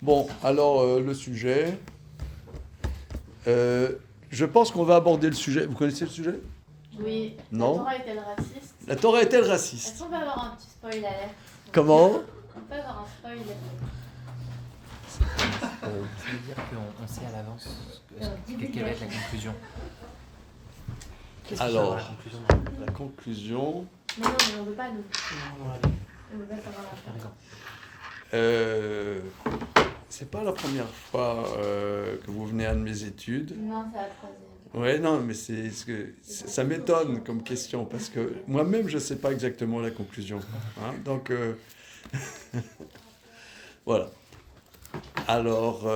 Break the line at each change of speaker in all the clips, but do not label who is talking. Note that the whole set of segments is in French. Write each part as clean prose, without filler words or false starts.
Bon, alors le sujet. Je pense qu'on va aborder le sujet. Vous connaissez le sujet?
Oui.
Non.
La Torah est-elle raciste?
La Torah est-elle raciste?
Est-ce qu'on peut avoir un petit spoil alerte?
Comment?
On peut avoir un spoil.
Tu veux dire qu'on sait à l'avance quelle va être la conclusion?
Alors,
La conclusion
la conclusion.
Mais non, mais on veut pas, nous. On veut pas savoir la fin.
C'est pas la première fois que vous venez à un de mes études.
Non, c'est la troisième.
Ouais, non, mais ça m'étonne comme question parce que moi-même je sais pas exactement la conclusion. Hein, donc voilà. Alors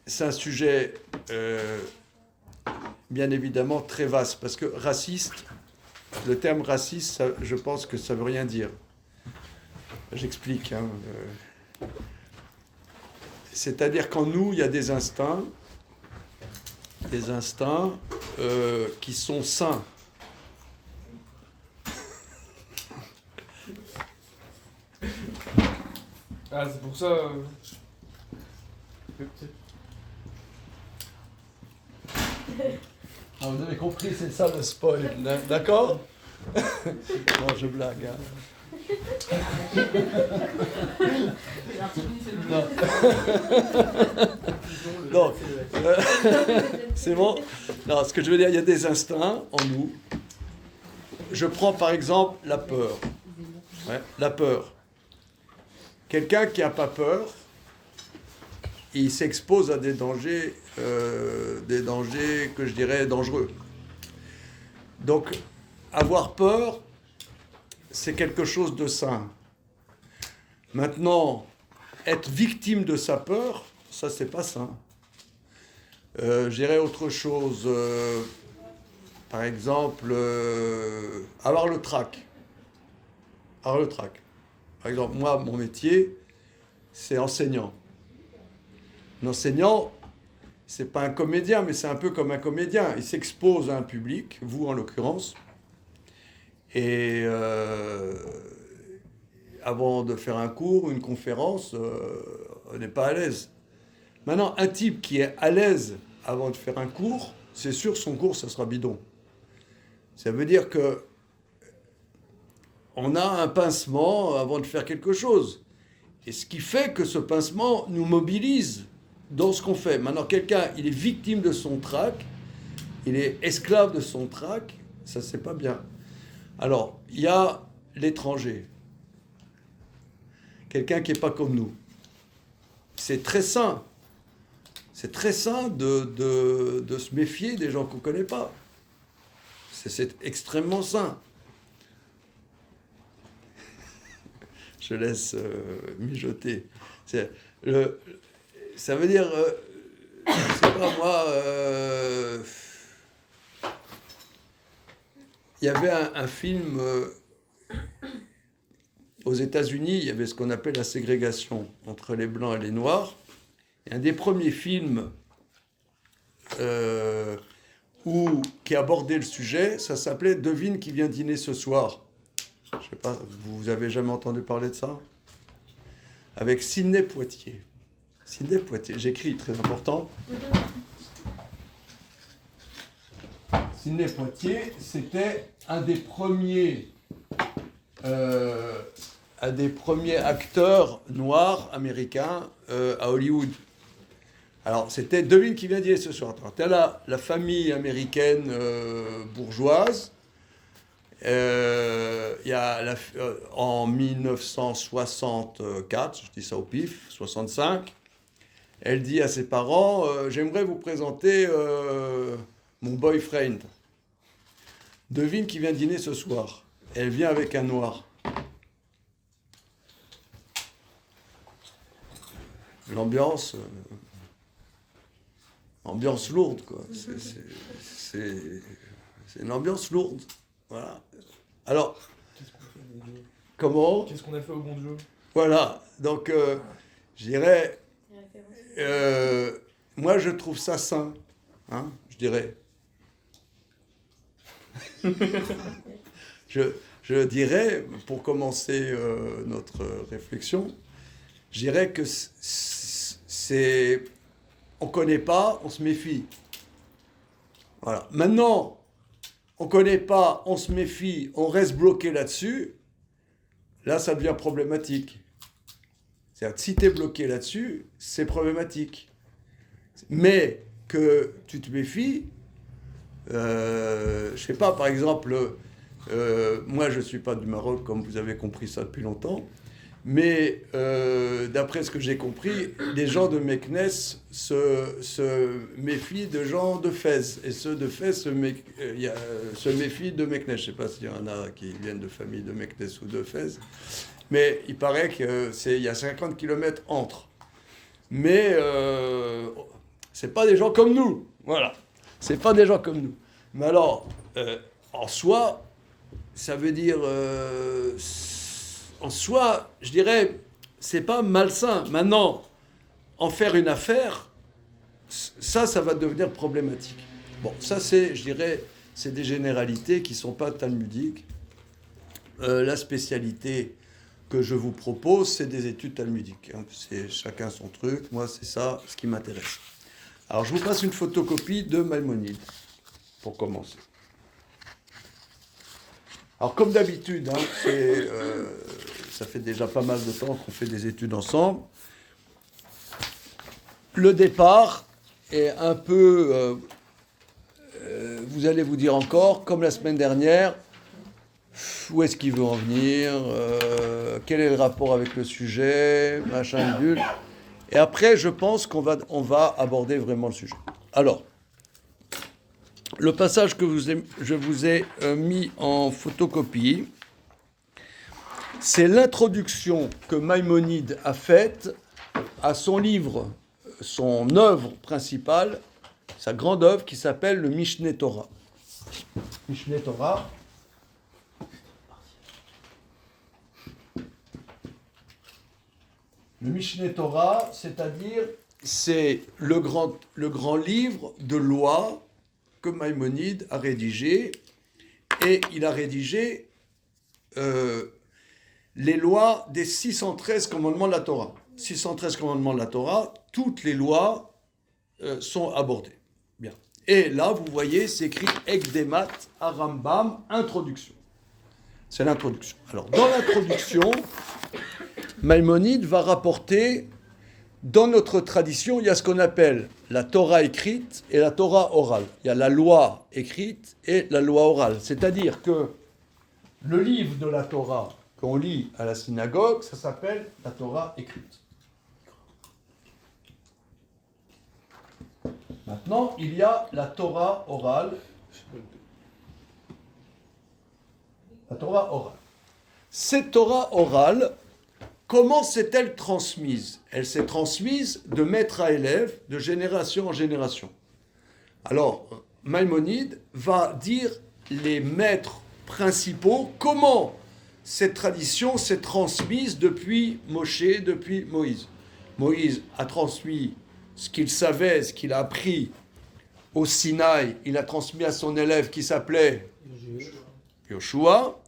c'est un sujet bien évidemment très vaste parce que raciste, le terme raciste, ça, je pense que ça veut rien dire. J'explique. Hein, c'est-à-dire qu'en nous, il y a des instincts qui sont sains.
Ah, c'est pour ça.
Ah, vous avez compris, c'est ça le spoil, d'accord? Non, je blague. Hein. Non. Donc, c'est bon. Non, ce que je veux dire, il y a des instincts en nous. Je prends par exemple la peur. Ouais, la peur. Quelqu'un qui n'a pas peur, il s'expose à des dangers que je dirais dangereux. Donc, avoir peur, c'est quelque chose de sain. Maintenant, être victime de sa peur, ça, c'est pas sain. Je dirais autre chose. Par exemple, avoir le trac. Avoir le trac. Par exemple, moi, mon métier, c'est enseignant. Un enseignant, c'est pas un comédien, mais c'est un peu comme un comédien. Il s'expose à un public, vous en l'occurrence, et avant de faire un cours, une conférence, on n'est pas à l'aise. Maintenant, un type qui est à l'aise avant de faire un cours, c'est sûr son cours, ça sera bidon. Ça veut dire que on a un pincement avant de faire quelque chose. Et ce qui fait que ce pincement nous mobilise dans ce qu'on fait. Maintenant, quelqu'un, il est victime de son trac, il est esclave de son trac, ça, c'est pas bien. Alors, il y a l'étranger. Quelqu'un qui n'est pas comme nous. C'est très sain. C'est très sain de se méfier des gens qu'on ne connaît pas. C'est extrêmement sain. Je laisse mijoter. Ça veut dire, je sais pas moi, il y avait un film aux États-Unis, il y avait ce qu'on appelle la ségrégation entre les Blancs et les Noirs. Et un des premiers films qui abordait le sujet, ça s'appelait « Devine qui vient dîner ce soir ». Je sais pas, vous avez jamais entendu parler de ça? Avec Sidney Poitier. Sidney Poitier, j'écris, très important. Sidney Poitier, c'était un des premiers acteurs noirs américains à Hollywood. Alors, c'était devine qui vient dîner ce soir. Tu as la famille américaine bourgeoise. En 1964, je dis ça au pif, 65, elle dit à ses parents j'aimerais vous présenter mon boyfriend. Devine qui vient dîner ce soir. Elle vient avec un noir. L'ambiance lourde, quoi. C'est une ambiance lourde. Voilà. Alors, comment?
Qu'est-ce qu'on a fait au bon Dieu?
Voilà. Donc, je dirais, moi, je trouve ça sain, hein, je dirais. Je dirais, pour commencer notre réflexion, je dirais que c'est... On ne connaît pas, on se méfie. Voilà. Maintenant, on ne connaît pas, on se méfie, on reste bloqué là-dessus, là, ça devient problématique. C'est-à-dire que si tu es bloqué là-dessus, c'est problématique. Mais que tu te méfies, je ne sais pas, par exemple, moi, je ne suis pas du Maroc, comme vous avez compris ça depuis longtemps, mais d'après ce que j'ai compris, les gens de Meknès se méfient de gens de Fès. Et ceux de Fès se méfient de Meknès. Je ne sais pas s'il y en a qui viennent de famille de Meknès ou de Fès. Mais il paraît qu'il y a 50 km entre. Mais ce n'est pas des gens comme nous. Voilà. Ce n'est pas des gens comme nous. Mais alors, en soi, ça veut dire... en soi, je dirais, c'est pas malsain. Maintenant, en faire une affaire, ça va devenir problématique. Bon, ça, je dirais, c'est des généralités qui ne sont pas talmudiques. La spécialité que je vous propose, c'est des études talmudiques. Hein. C'est chacun son truc. Moi, c'est ça, ce qui m'intéresse. Alors, je vous passe une photocopie de Maïmonide, pour commencer. Alors, comme d'habitude, hein, ça fait déjà pas mal de temps qu'on fait des études ensemble. Le départ est un peu... vous allez vous dire encore, comme la semaine dernière, où est-ce qu'il veut en venir, quel est le rapport avec le sujet, machin, bulle. Et après, je pense qu'on va aborder vraiment le sujet. Alors, le passage que je vous ai mis en photocopie, c'est l'introduction que Maïmonide a faite à son livre, son œuvre principale, sa grande œuvre qui s'appelle le Mishneh Torah. Mishneh Torah. Le Mishneh Torah, c'est-à-dire, c'est le grand livre de loi que Maïmonide a rédigé, et il a rédigé les lois des 613 commandements de la Torah. 613 commandements de la Torah, toutes les lois sont abordées. Bien. Et là, vous voyez, c'est écrit Ekdemat Arambam, introduction. C'est l'introduction. Alors, dans l'introduction, Maïmonide va rapporter, dans notre tradition, il y a ce qu'on appelle la Torah écrite et la Torah orale. Il y a la loi écrite et la loi orale. C'est-à-dire que le livre de la Torah qu'on lit à la synagogue, ça s'appelle la Torah écrite. Maintenant, il y a la Torah orale. La Torah orale. Cette Torah orale, comment s'est-elle transmise ? Elle s'est transmise de maître à élève, de génération en génération. Alors, Maïmonide va dire les maîtres principaux, comment cette tradition s'est transmise depuis Moshe, depuis Moïse. Moïse a transmis ce qu'il savait, ce qu'il a appris au Sinaï. Il a transmis à son élève qui s'appelait Yoshua.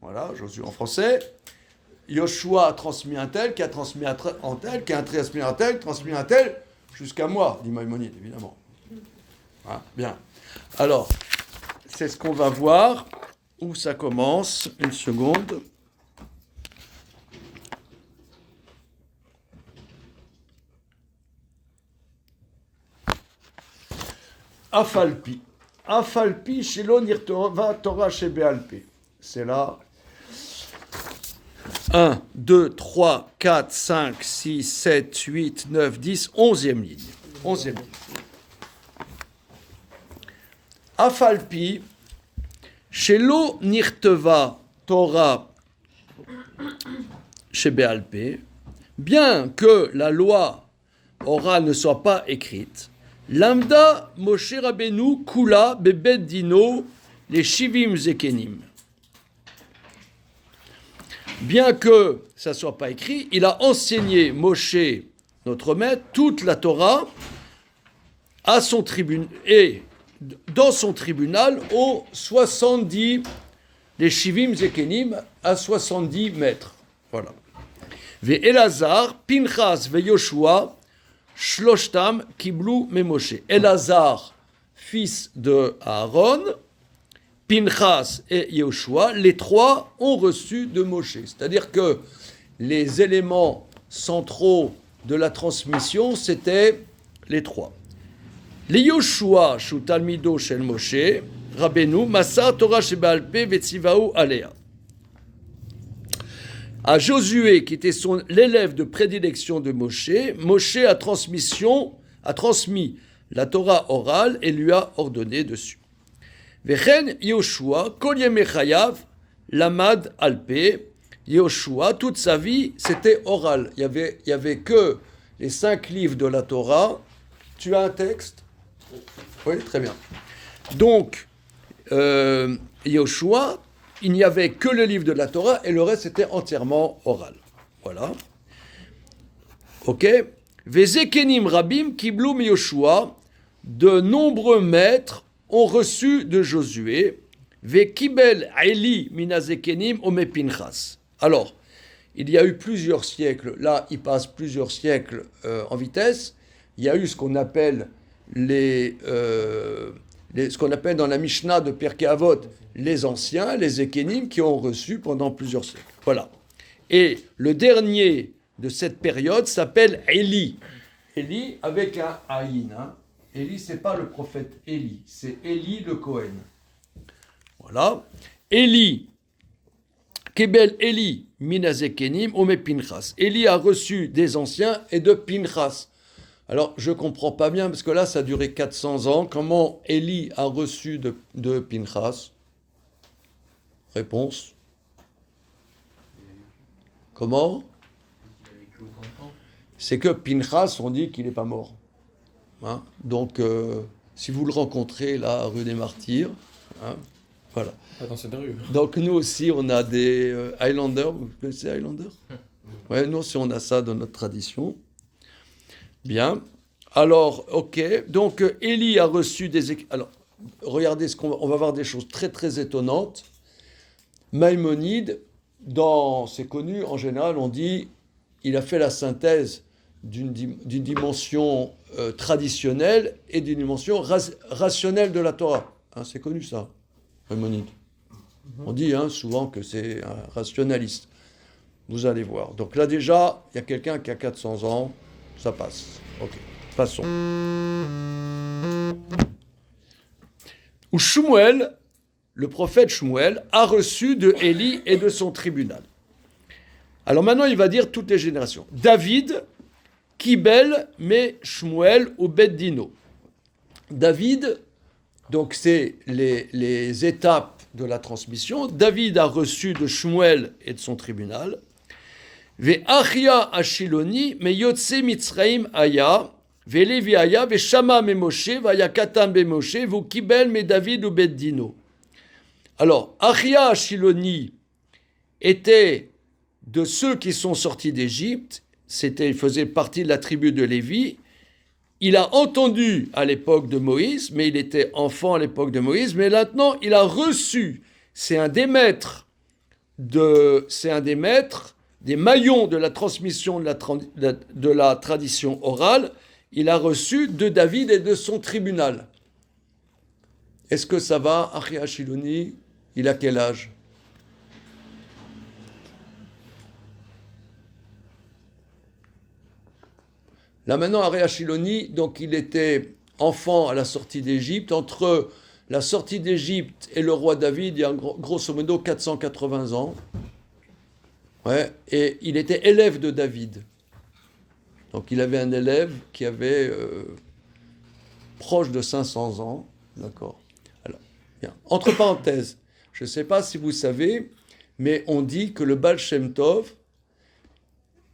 Voilà, Josué en français. Yoshua a transmis un tel, qui a transmis un tel, qui a transmis un tel, jusqu'à moi, dit Maïmonide, évidemment. Ah, bien. Alors, c'est ce qu'on va voir. Où ça commence ? Une seconde. Afalpi. Afalpi, Shelo Nirtova Torah Shebealpi. C'est là. 1, 2, 3, 4, 5, 6, 7, 8, 9, 10, 11e ligne. 11e ligne. Afalpi, Shelo Nirteva Torah Shebealpe, bien que la loi orale ne soit pas écrite, Lamda Moshe Rabbeinu Kula Bebet Dino les Shivim Zekenim. Bien que ça ne soit pas écrit, il a enseigné Moshe, notre maître, toute la Torah à son tribunal et dans son tribunal aux 70, les Shivim Zekenim à 70 mètres. Voilà. Ve'elazar, Pinchas ve'Yoshua, Shloshtam kiblu memoshe. Elazar, fils de Aaron, Pinchas et Yoshua, les trois ont reçu de Moshe. C'est-à-dire que les éléments centraux de la transmission, c'était les trois. Les Yoshua, shu talmido shel Moshe, Rabbeinu, Masar Torah shebe'al peh ve'tzivahu alea. À Josué, qui était l'élève de prédilection de Moshe, Moshe a transmis la Torah orale et lui a ordonné dessus. Vechen Yoshua, kol yemei chayav, lamad alpé. Yoshua, toute sa vie, c'était oral. Il y avait que les 5 livres de la Torah. Tu as un texte? Oui, très bien. Donc, Yoshua, il n'y avait que le livre de la Torah et le reste était entièrement oral. Voilà. Ok. Vezekenim rabim kiblu mi Yoshua, de nombreux maîtres ont reçu de Josué. Vekibel Eli minazekenim ome Pinchas. Alors, il y a eu plusieurs siècles. Là, il passe plusieurs siècles en vitesse. Il y a eu ce qu'on appelle ce qu'on appelle dans la Mishnah de Pirkei Avot les anciens, les Ekenim, qui ont reçu pendant plusieurs siècles. Voilà. Et le dernier de cette période s'appelle Élie. Élie avec un Aïn. Hein. Élie, c'est pas le prophète Élie, c'est Élie le Cohen. Voilà. Élie, Kebel Élie, minazekenim, ome Pinchas. Élie a reçu des anciens et de Pinchas. Alors, je ne comprends pas bien, parce que là, ça a duré 400 ans. Comment Élie a reçu de Pinchas? Réponse. Comment? C'est que Pinchas, on dit qu'il n'est pas mort. Hein? Donc, si vous le rencontrez, là, rue des Martyrs, hein, voilà.
Pas dans cette rue.
Donc, nous aussi, on a des Highlanders. Vous connaissez Highlanders? Ouais, nous aussi, on a ça dans notre tradition. Bien. Alors, ok. Donc, Élie a reçu des... Alors, regardez, on va voir des choses très, très étonnantes. Maïmonide, c'est connu, en général, on dit, il a fait la synthèse d'une dimension traditionnelle et d'une dimension rationnelle de la Torah. Hein, c'est connu, ça, Maïmonide. On dit souvent que c'est un rationaliste. Vous allez voir. Donc là, déjà, il y a quelqu'un qui a 400 ans. Ça passe. Ok. Passons. Où Shmuel, le prophète Shmuel, a reçu de Élie et de son tribunal. Alors maintenant, il va dire toutes les générations. David, Kibel, mais Shmuel ou Beddino. David, donc c'est les étapes de la transmission. David a reçu de Shmuel et de son tribunal. Ve'achia ashiloni meyotse mitzraim aya ve'levi aya ve'shama me Moshe va'yakatam be Moshe v'ukibel me David ou Beddino. Alors, Achia ashiloni était de ceux qui sont sortis d'Égypte. Il faisait partie de la tribu de Lévi. Il a entendu à l'époque de Moïse, mais il était enfant à l'époque de Moïse. Mais maintenant, il a reçu. C'est un des maîtres des maillons de la transmission de la tradition orale, il a reçu de David et de son tribunal. Est-ce que ça va, Achia Shiloni? Il a quel âge? Là maintenant, Achia Shiloni, donc il était enfant à la sortie d'Égypte. Entre la sortie d'Égypte et le roi David, il y a grosso modo 480 ans. Ouais, et il était élève de David. Donc il avait un élève qui avait proche de 500 ans. D'accord. Alors, bien. Entre parenthèses, je ne sais pas si vous savez, mais on dit que le Baal Shem Tov,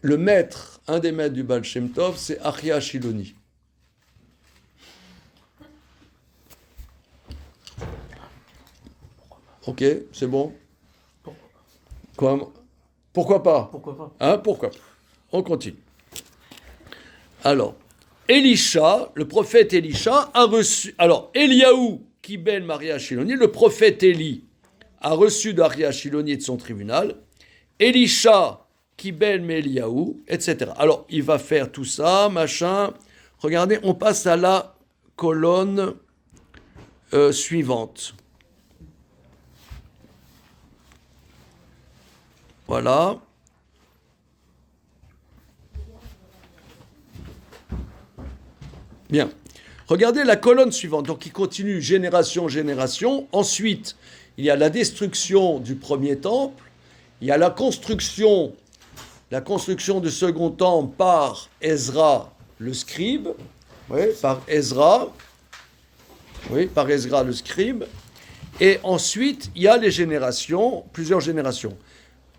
un des maîtres du Baal Shem Tov, c'est Achia Shiloni. Ok, c'est bon. Quoi? Pourquoi pas?
Pourquoi pas?
Hein, pourquoi? On continue. Alors, Elisha, le prophète Elisha, a reçu... Alors, Eliaou, Kibel Maria Shiloni, le prophète Élie, a reçu d'Achia Shiloni et de son tribunal. Elisha, Kibel Meliaou, etc. Alors, il va faire tout ça, machin. Regardez, on passe à la colonne suivante. Voilà. Bien. Regardez la colonne suivante. Donc, il continue génération, génération. Ensuite, il y a la destruction du premier temple. Il y a la construction du second temple par Ezra le scribe. Oui, par Ezra. Oui, par Ezra le scribe. Et ensuite, il y a les générations, plusieurs générations.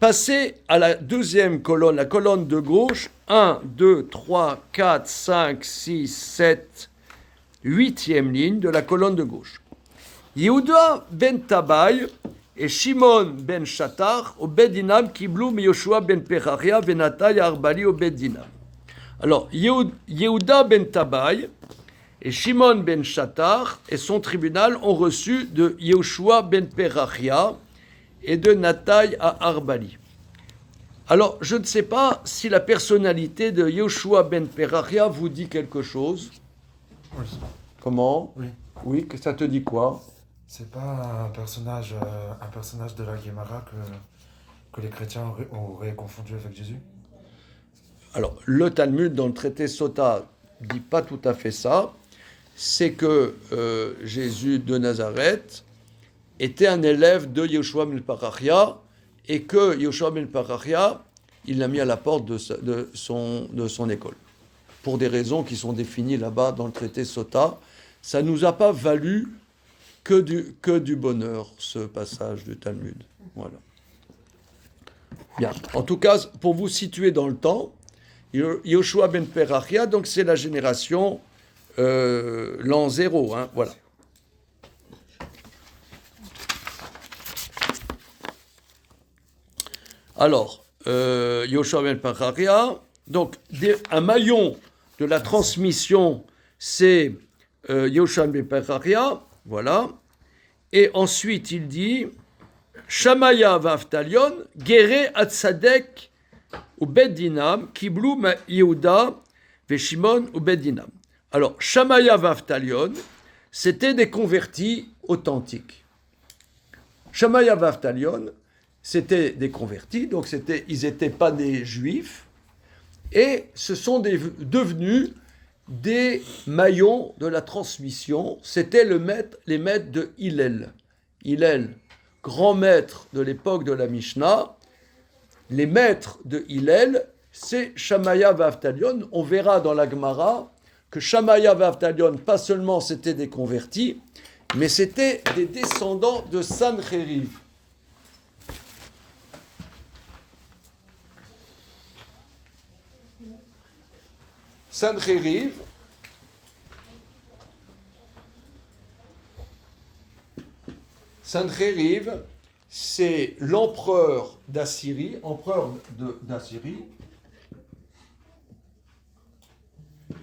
Passez à la deuxième colonne, la colonne de gauche. 1, 2, 3, 4, 5, 6, 7, 8e ligne de la colonne de gauche. Yehuda ben Tabai et Shimon ben Shatar au Bedinam Kiblou Yoshua ben Pecharia Venatai Arbali au Bedinam. Alors, Yehuda ben Tabai et Shimon ben Shatar et son tribunal ont reçu de Yoshua ben Pecharia et de Natai à Arbali. Alors, je ne sais pas si la personnalité de Yoshua ben Pecharia vous dit quelque chose.
Oui.
Comment ?
Oui.
Oui, que ça te dit quoi ?
C'est pas un personnage de la Guémara que les chrétiens auraient confondu avec Jésus?
Alors, le Talmud, dans le traité Sota, dit pas tout à fait ça. C'est que Jésus de Nazareth était un élève de Yoshua ben Pecharia et que Yoshua ben Pecharia, il l'a mis à la porte de son école. Pour des raisons qui sont définies là-bas dans le traité Sota. Ça ne nous a pas valu que du bonheur, ce passage du Talmud. Voilà. Bien. En tout cas, pour vous situer dans le temps, Yoshua ben Pecharia, donc c'est la génération l'an 0, hein, voilà. Alors, Yoshua ben Pecharia, donc un maillon de la transmission, c'est Yoshua ben Pecharia, voilà. Et ensuite, il dit Shamaya v'Avtalion, Gere Atzadek ou Bedinam, Kiblu Yehuda Veshimon ou Bedinam. Alors, Shamaya v'Avtalion, c'était des convertis authentiques. Shamaya v'Avtalion, c'était des convertis, donc ils n'étaient pas des juifs, et ce sont devenus des maillons de la transmission. C'était les maîtres de Hillel. Hillel, grand maître de l'époque de la Mishnah. Les maîtres de Hillel, c'est Shamaya v'Avtalion. On verra dans la Gemara que Shamaya v'Avtalion, pas seulement c'était des convertis, mais c'était des descendants de Sancheriv. Sancheriv, c'est l'empereur d'Assyrie,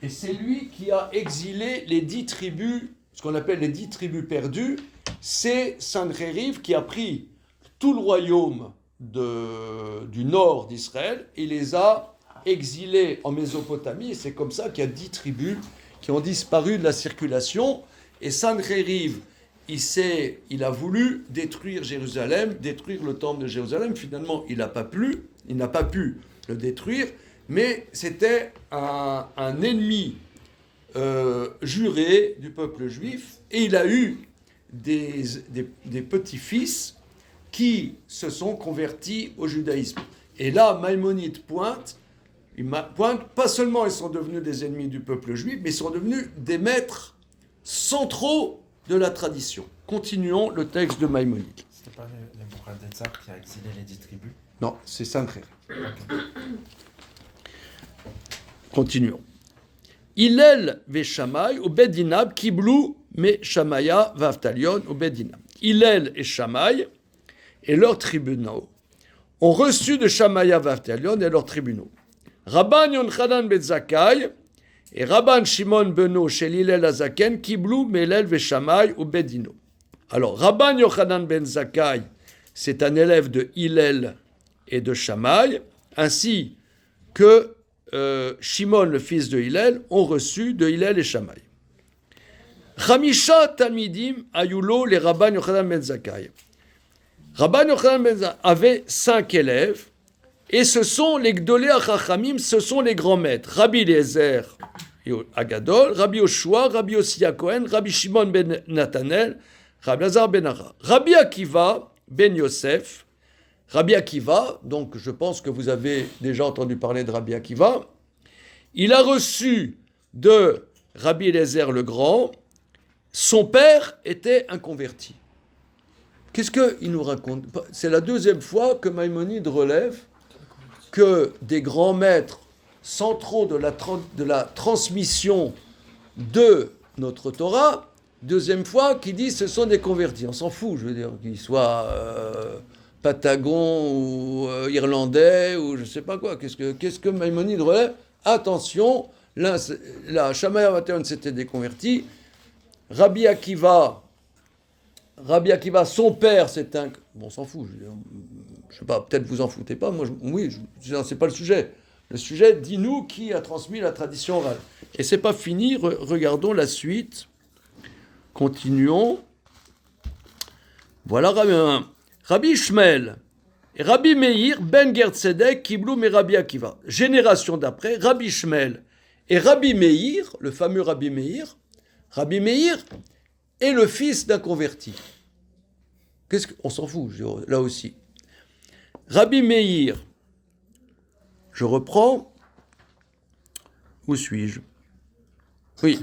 et c'est lui qui a exilé les 10 tribus, ce qu'on appelle les 10 tribus perdues. C'est Sancheriv qui a pris tout le royaume du nord d'Israël et les a exilés en Mésopotamie, et c'est comme ça qu'il y a 10 tribus qui ont disparu de la circulation. Et Sancheriv, il a voulu détruire Jérusalem, détruire le temple de Jérusalem. Finalement, il n'a pas pu le détruire, mais c'était un ennemi juré du peuple juif, et il a eu des petits-fils qui se sont convertis au judaïsme. Et là, Maïmonide pointe, pas seulement ils sont devenus des ennemis du peuple juif, mais ils sont devenus des maîtres centraux de la tradition. Continuons le texte de Maïmonide.
C'était pas Nebuchadnezzar qui a exilé les 10 tribus?
Non, c'est Sancheriv.
Okay.
Continuons. Hillel veshamay ou bedinab kiblu me shamaya v'avtalion ou bedinab. Hillel et Shammai et leurs tribunaux ont reçu de Shamaya v'avtalion et leurs tribunaux. Rabban Yochanan ben Zakkai et Rabban Shimon beno shel Hillel hazaken kiblu melel veshamay ou bedino. Alors, Rabban Yochanan ben Zakkai, c'est un élève de Hillel et de Shammai, ainsi que Shimon, le fils de Hillel, ont reçu de Hillel et Shammai. Chamisha Talmidim Ayulo les Rabban Yochanan ben Zakkai. Rabban Yochanan ben Zakkai avait 5 élèves, et ce sont les Gdolei HaChachamim, ce sont les grands maîtres. Rabbi Eliezer Agadol, Rabbi Yoshua, Rabbi Yossi Cohen, Rabbi Shimon ben Natanel, Rabbi Lazar ben Ara. Rabbi Akiva ben Yosef, Rabbi Akiva, donc je pense que vous avez déjà entendu parler de Rabbi Akiva, il a reçu de Rabbi Eliezer le Grand, son père était un converti. Qu'est-ce qu'il nous raconte? C'est la deuxième fois que Maïmonide relève que des grands maîtres centraux de la transmission de notre Torah, deuxième fois qu'il dit ce sont des convertis. On s'en fout, je veux dire, qu'ils soient Patagon ou Irlandais ou je ne sais pas quoi. Qu'est-ce que Maïmonide relève? Attention, là Shammai Avatéon s'était des convertis. Rabbi Akiva, son père, c'est un... Bon, on s'en fout. Je sais pas, peut-être vous en foutez pas. Moi, c'est pas le sujet. Le sujet, dis-nous qui a transmis la tradition orale. Et c'est pas fini. Regardons la suite. Continuons. Voilà Rabbi Ishmael et Rabbi Meir ben Gertzedek Kibloum et Rabbi Akiva. Génération d'après, Rabbi Ishmael et Rabbi Meir, le fameux Rabbi Meir est le fils d'un converti. On s'en fout, là aussi. Rabbi Meir, je reprends. Où suis-je? Oui.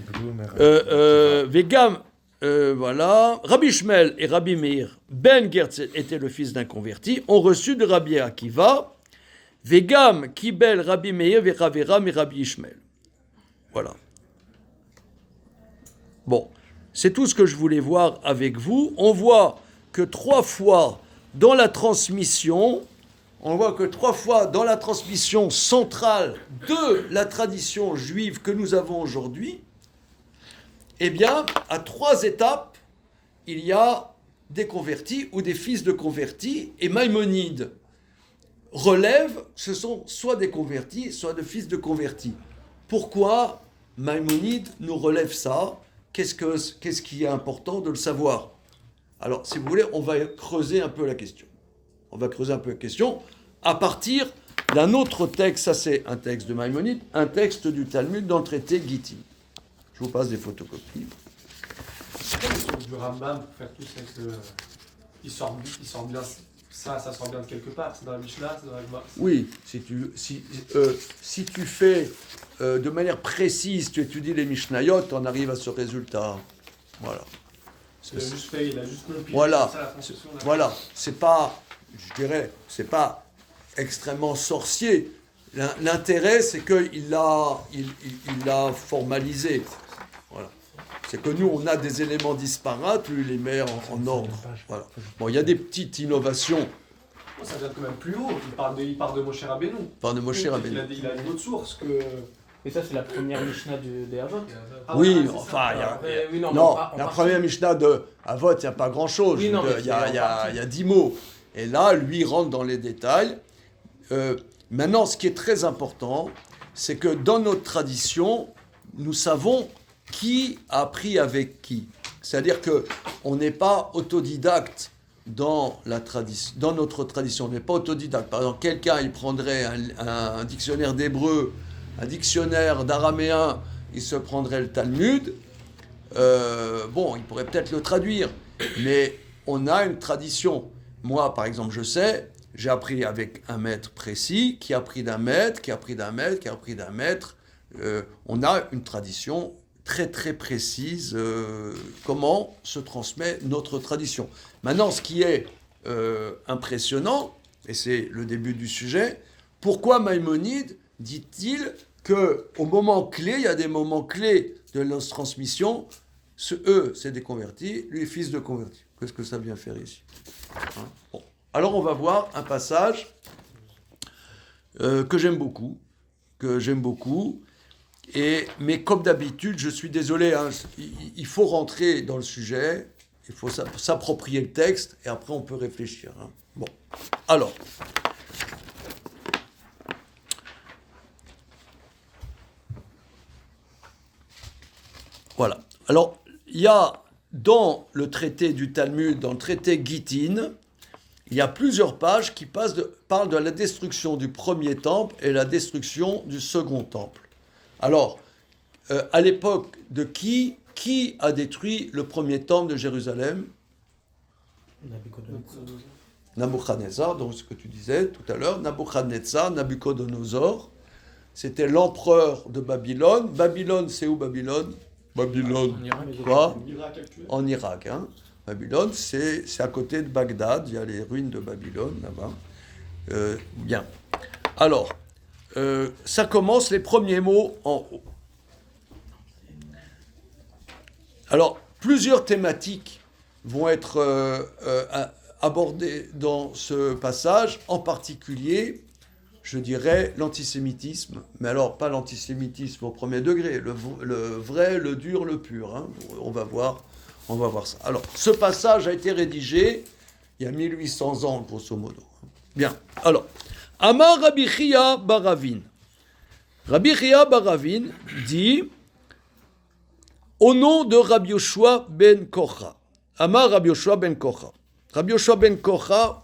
Vegam, voilà. Rabbi Ishmael et Rabbi Meir ben Gertz étaient le fils d'un converti, ont reçu de Rabbi Akiva. Vegam kibel Rabbi Meir ve'Raveram et Rabbi Ishmael. Voilà. Bon, c'est tout ce que je voulais voir avec vous. On voit que 3 fois dans la transmission centrale de la tradition juive que nous avons aujourd'hui, eh bien, à 3 étapes, il y a des convertis ou des fils de convertis, et Maïmonide relève, ce sont soit des convertis, soit des fils de convertis. Pourquoi Maïmonide nous relève ça? Qu'est-ce qui est important de le savoir? Alors, si vous voulez, on va creuser un peu la question. À partir d'un autre texte. Ça, c'est un texte de Maïmonide, un texte du Talmud dans le traité Gittin. Je vous passe des photocopies.
Du Rambam pour faire tout ça, il sort bien. Ça sort bien de quelque part. C'est dans la Mishnah, c'est dans la Gemara.
Oui, si tu fais de manière précise, tu étudies les Mishnayot, on arrive à ce résultat. Voilà.
Il a juste compilé.
Voilà.
Ça, la construction,
Voilà. C'est pas, je dirais, c'est pas extrêmement sorcier. L'intérêt, c'est qu'il l'a formalisé. Voilà. C'est que nous, on a des éléments disparates, lui, les met en ordre. Voilà. Bon, il y a des petites innovations.
Ça vient quand même plus haut. Il part de Moshe Rabbeinu. Il a une autre source que...
Et ça, c'est la première Mishnah des Avot.
Oui, enfin, la première Mishnah de Avot, il n'y a pas grand-chose. Il y a 10 mots. Et là, lui rentre dans les détails. Maintenant, ce qui est très important, c'est que dans notre tradition, nous savons qui a appris avec qui. C'est-à-dire qu'on n'est pas autodidacte dans notre tradition. On n'est pas autodidacte. Par exemple, quelqu'un, il prendrait un dictionnaire d'hébreu, un dictionnaire d'araméen, il se prendrait le Talmud. Il pourrait peut-être le traduire, mais on a une tradition. Moi, par exemple, je sais, j'ai appris avec un maître précis, qui a appris d'un maître, qui a appris d'un maître, qui a appris d'un maître. On a une tradition très très précise, comment se transmet notre tradition. Maintenant, ce qui est impressionnant, et c'est le début du sujet, pourquoi Maïmonide dit-il qu'au moment clé, il y a des moments clés de notre transmission, eux, c'est des convertis, lui, fils de convertis. Qu'est-ce que ça vient faire ici? Bon. Alors, on va voir un passage que j'aime beaucoup, mais comme d'habitude, je suis désolé, il faut rentrer dans le sujet, il faut s'approprier le texte, et après, on peut réfléchir. Bon, alors... Voilà. Alors, il y a dans le traité du Talmud, dans le traité Gittin, il y a plusieurs pages qui parlent de la destruction du premier temple et la destruction du second temple. Alors, à l'époque de qui a détruit le premier temple de Jérusalem? Nabuchodonosor, donc ce que tu disais tout à l'heure, Nabuchodonosor, c'était l'empereur de Babylone. Babylone, c'est où Babylone? Babylone,
En Irak.
quoi?
L'Irak actuel.
En Irak. Hein. Babylone, c'est à côté de Bagdad, il y a les ruines de Babylone là-bas. Bien. Alors, ça commence les premiers mots en haut. Alors, plusieurs thématiques vont être abordées dans ce passage, en particulier, je dirais, l'antisémitisme, mais alors pas l'antisémitisme au premier degré, le vrai, le dur, le pur. Hein. On va voir ça. Alors, ce passage a été rédigé il y a 1800 ans, grosso modo. Bien. Alors, Amar Rabbi Chia Baravin. Rabbi Chia Baravin dit au nom de Rabbi Yoshua ben Kocha. Amar Rabbi Yoshua ben Kocha. Rabbi Yoshua ben Kocha,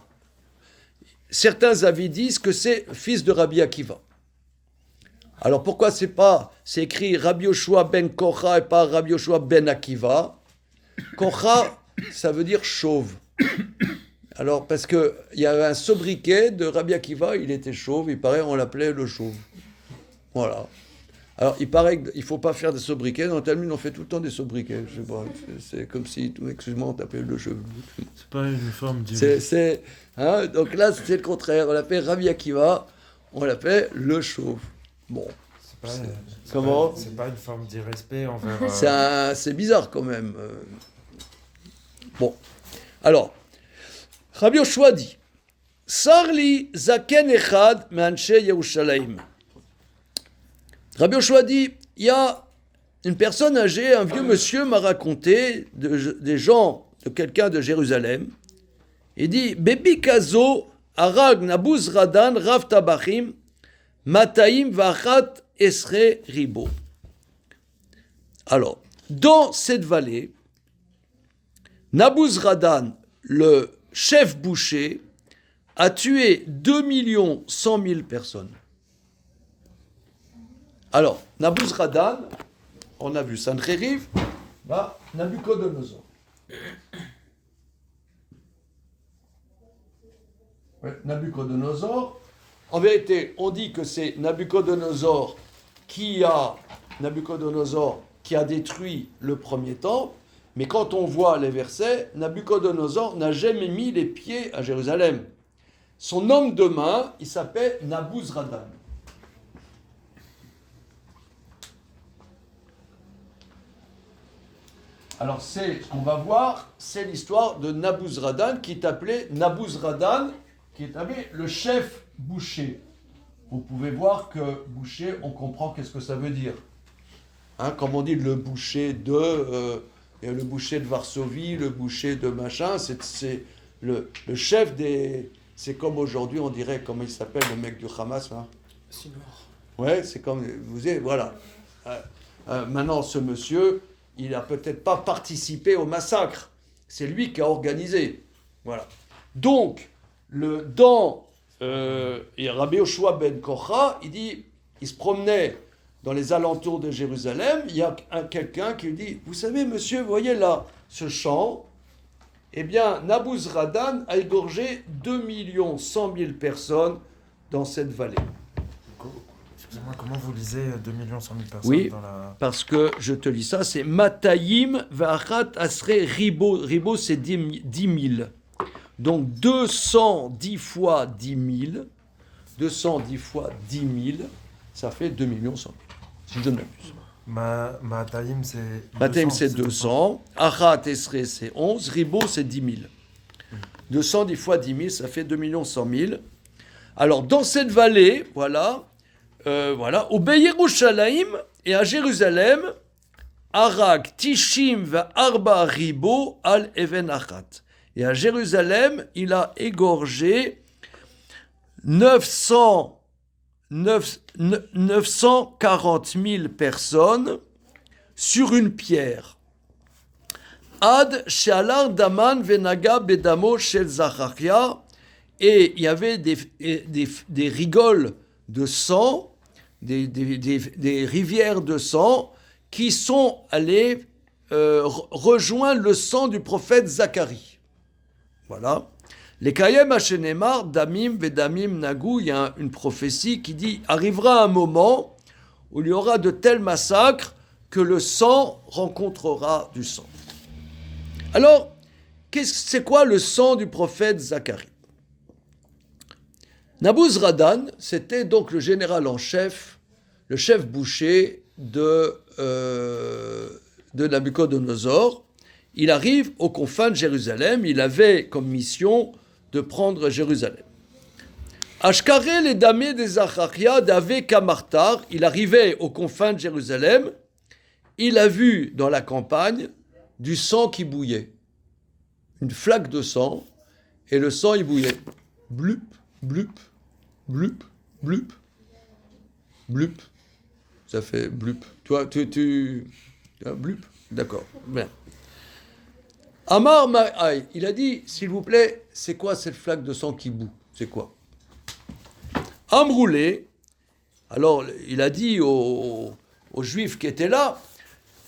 certains avis disent que c'est fils de Rabbi Akiva. Alors pourquoi c'est écrit Rabbi Yoshua ben Kocha et pas Rabbi Yoshua ben Akiva? Kocha, ça veut dire chauve. Alors parce qu'il y avait un sobriquet de Rabbi Akiva, il était chauve, il paraît on l'appelait le chauve. Voilà. Alors, il paraît qu'il ne faut pas faire des sobriquets. Dans le Talmud, on fait tout le temps des sobriquets. Je sais pas, c'est comme si, excuse-moi, on t'appelait le cheveu.
C'est pas une forme d'irrespect.
Hein, donc là, c'est le contraire. On l'appelle Rabbi Akiva, on l'appelle le chauve. Bon. Comment ?
C'est pas une forme d'irrespect envers...
C'est bizarre quand même. Bon. Alors, Rabbi Yoshua dit Sarli zaken echad me'anshe Yerushalayim. Rabbi Yoshua dit, il y a une personne âgée, un vieux monsieur m'a raconté des gens, de quelqu'un de Jérusalem. Il dit, Bebi kazo arag nabuz radan rav tabachim mataim vachat esre ribo. Alors, dans cette vallée, Nabuzradan, le chef boucher, a tué 2 100 000 personnes. Alors, Nabuzradan, on a vu Sancheriv, Nabuchodonosor. Nabuchodonosor. En vérité, on dit que c'est Nabuchodonosor qui a détruit le premier temple, mais quand on voit les versets, Nabuchodonosor n'a jamais mis les pieds à Jérusalem. Son homme de main, il s'appelle Nabuzradan. Alors, ce qu'on va voir, c'est l'histoire de Nabuzradan, qui est appelé Nabuzradan, qui est appelé le chef boucher. Vous pouvez voir que boucher, on comprend qu'est-ce que ça veut dire. Hein, comme on dit le boucher de Varsovie, le boucher de machin, c'est le chef des... C'est comme aujourd'hui, on dirait, comment il s'appelle, le mec du Hamas, hein.
Sinor.
Ouais, c'est comme... Vous savez, voilà. Maintenant, ce monsieur... Il n'a peut-être pas participé au massacre. C'est lui qui a organisé. Voilà. Donc, Rabbi Yoshua ben Kocha, il se promenait dans les alentours de Jérusalem. Il y a quelqu'un qui lui dit, vous savez, monsieur, vous voyez là, ce champ, eh bien, Nabuzradan a égorgé 2 100 000 personnes dans cette vallée.
Excusez-moi, comment vous lisez 2 100 000 personnes
Oui,
dans la...
parce que je te lis ça, c'est Matayim Vachat Asre Ribo. Ribo, c'est 10 000. Donc 210 fois 10 000. 210 fois 10 000, ça fait 2 100 000. Si je ne m'abuse.
Mataim, c'est...
Matayim, c'est 200. Achat Esre, c'est 11. Ribo, c'est 10 000. 210 fois 10 000, ça fait 2 100 000. Alors, dans cette vallée, voilà, au Beyerushalayim et à Jérusalem, Arag Tishim va Arba Ribo al Even Achat. Et à Jérusalem, il a égorgé 940 000 personnes sur une pierre. Ad she'alar daman venaga bedamo shel Zacharia, et il y avait des rigoles de sang, des rivières de sang qui sont allées rejoindre le sang du prophète Zacharie. Voilà. Les Kayem Hashenemar, Damim Vedamim Nagou, il y a une prophétie qui dit arrivera un moment où il y aura de tels massacres que le sang rencontrera du sang. Alors, c'est quoi le sang du prophète Zacharie? Nabuzradan, c'était donc le général en chef, le chef boucher de Nabuchodonosor. Il arrive aux confins de Jérusalem, il avait comme mission de prendre Jérusalem. Ashkare les damés des Zacharia d'Ave Kamartar, il arrivait aux confins de Jérusalem, il a vu dans la campagne du sang qui bouillait. Une flaque de sang, et le sang il bouillait. Blup, blup, blup, blup, blup. Ça fait blup. Toi, blup, d'accord, bien. Amar Ma'ai, il a dit, s'il vous plaît, c'est quoi cette flaque de sang qui bout? C'est quoi? Amroulé, alors il a dit aux Juifs qui étaient là,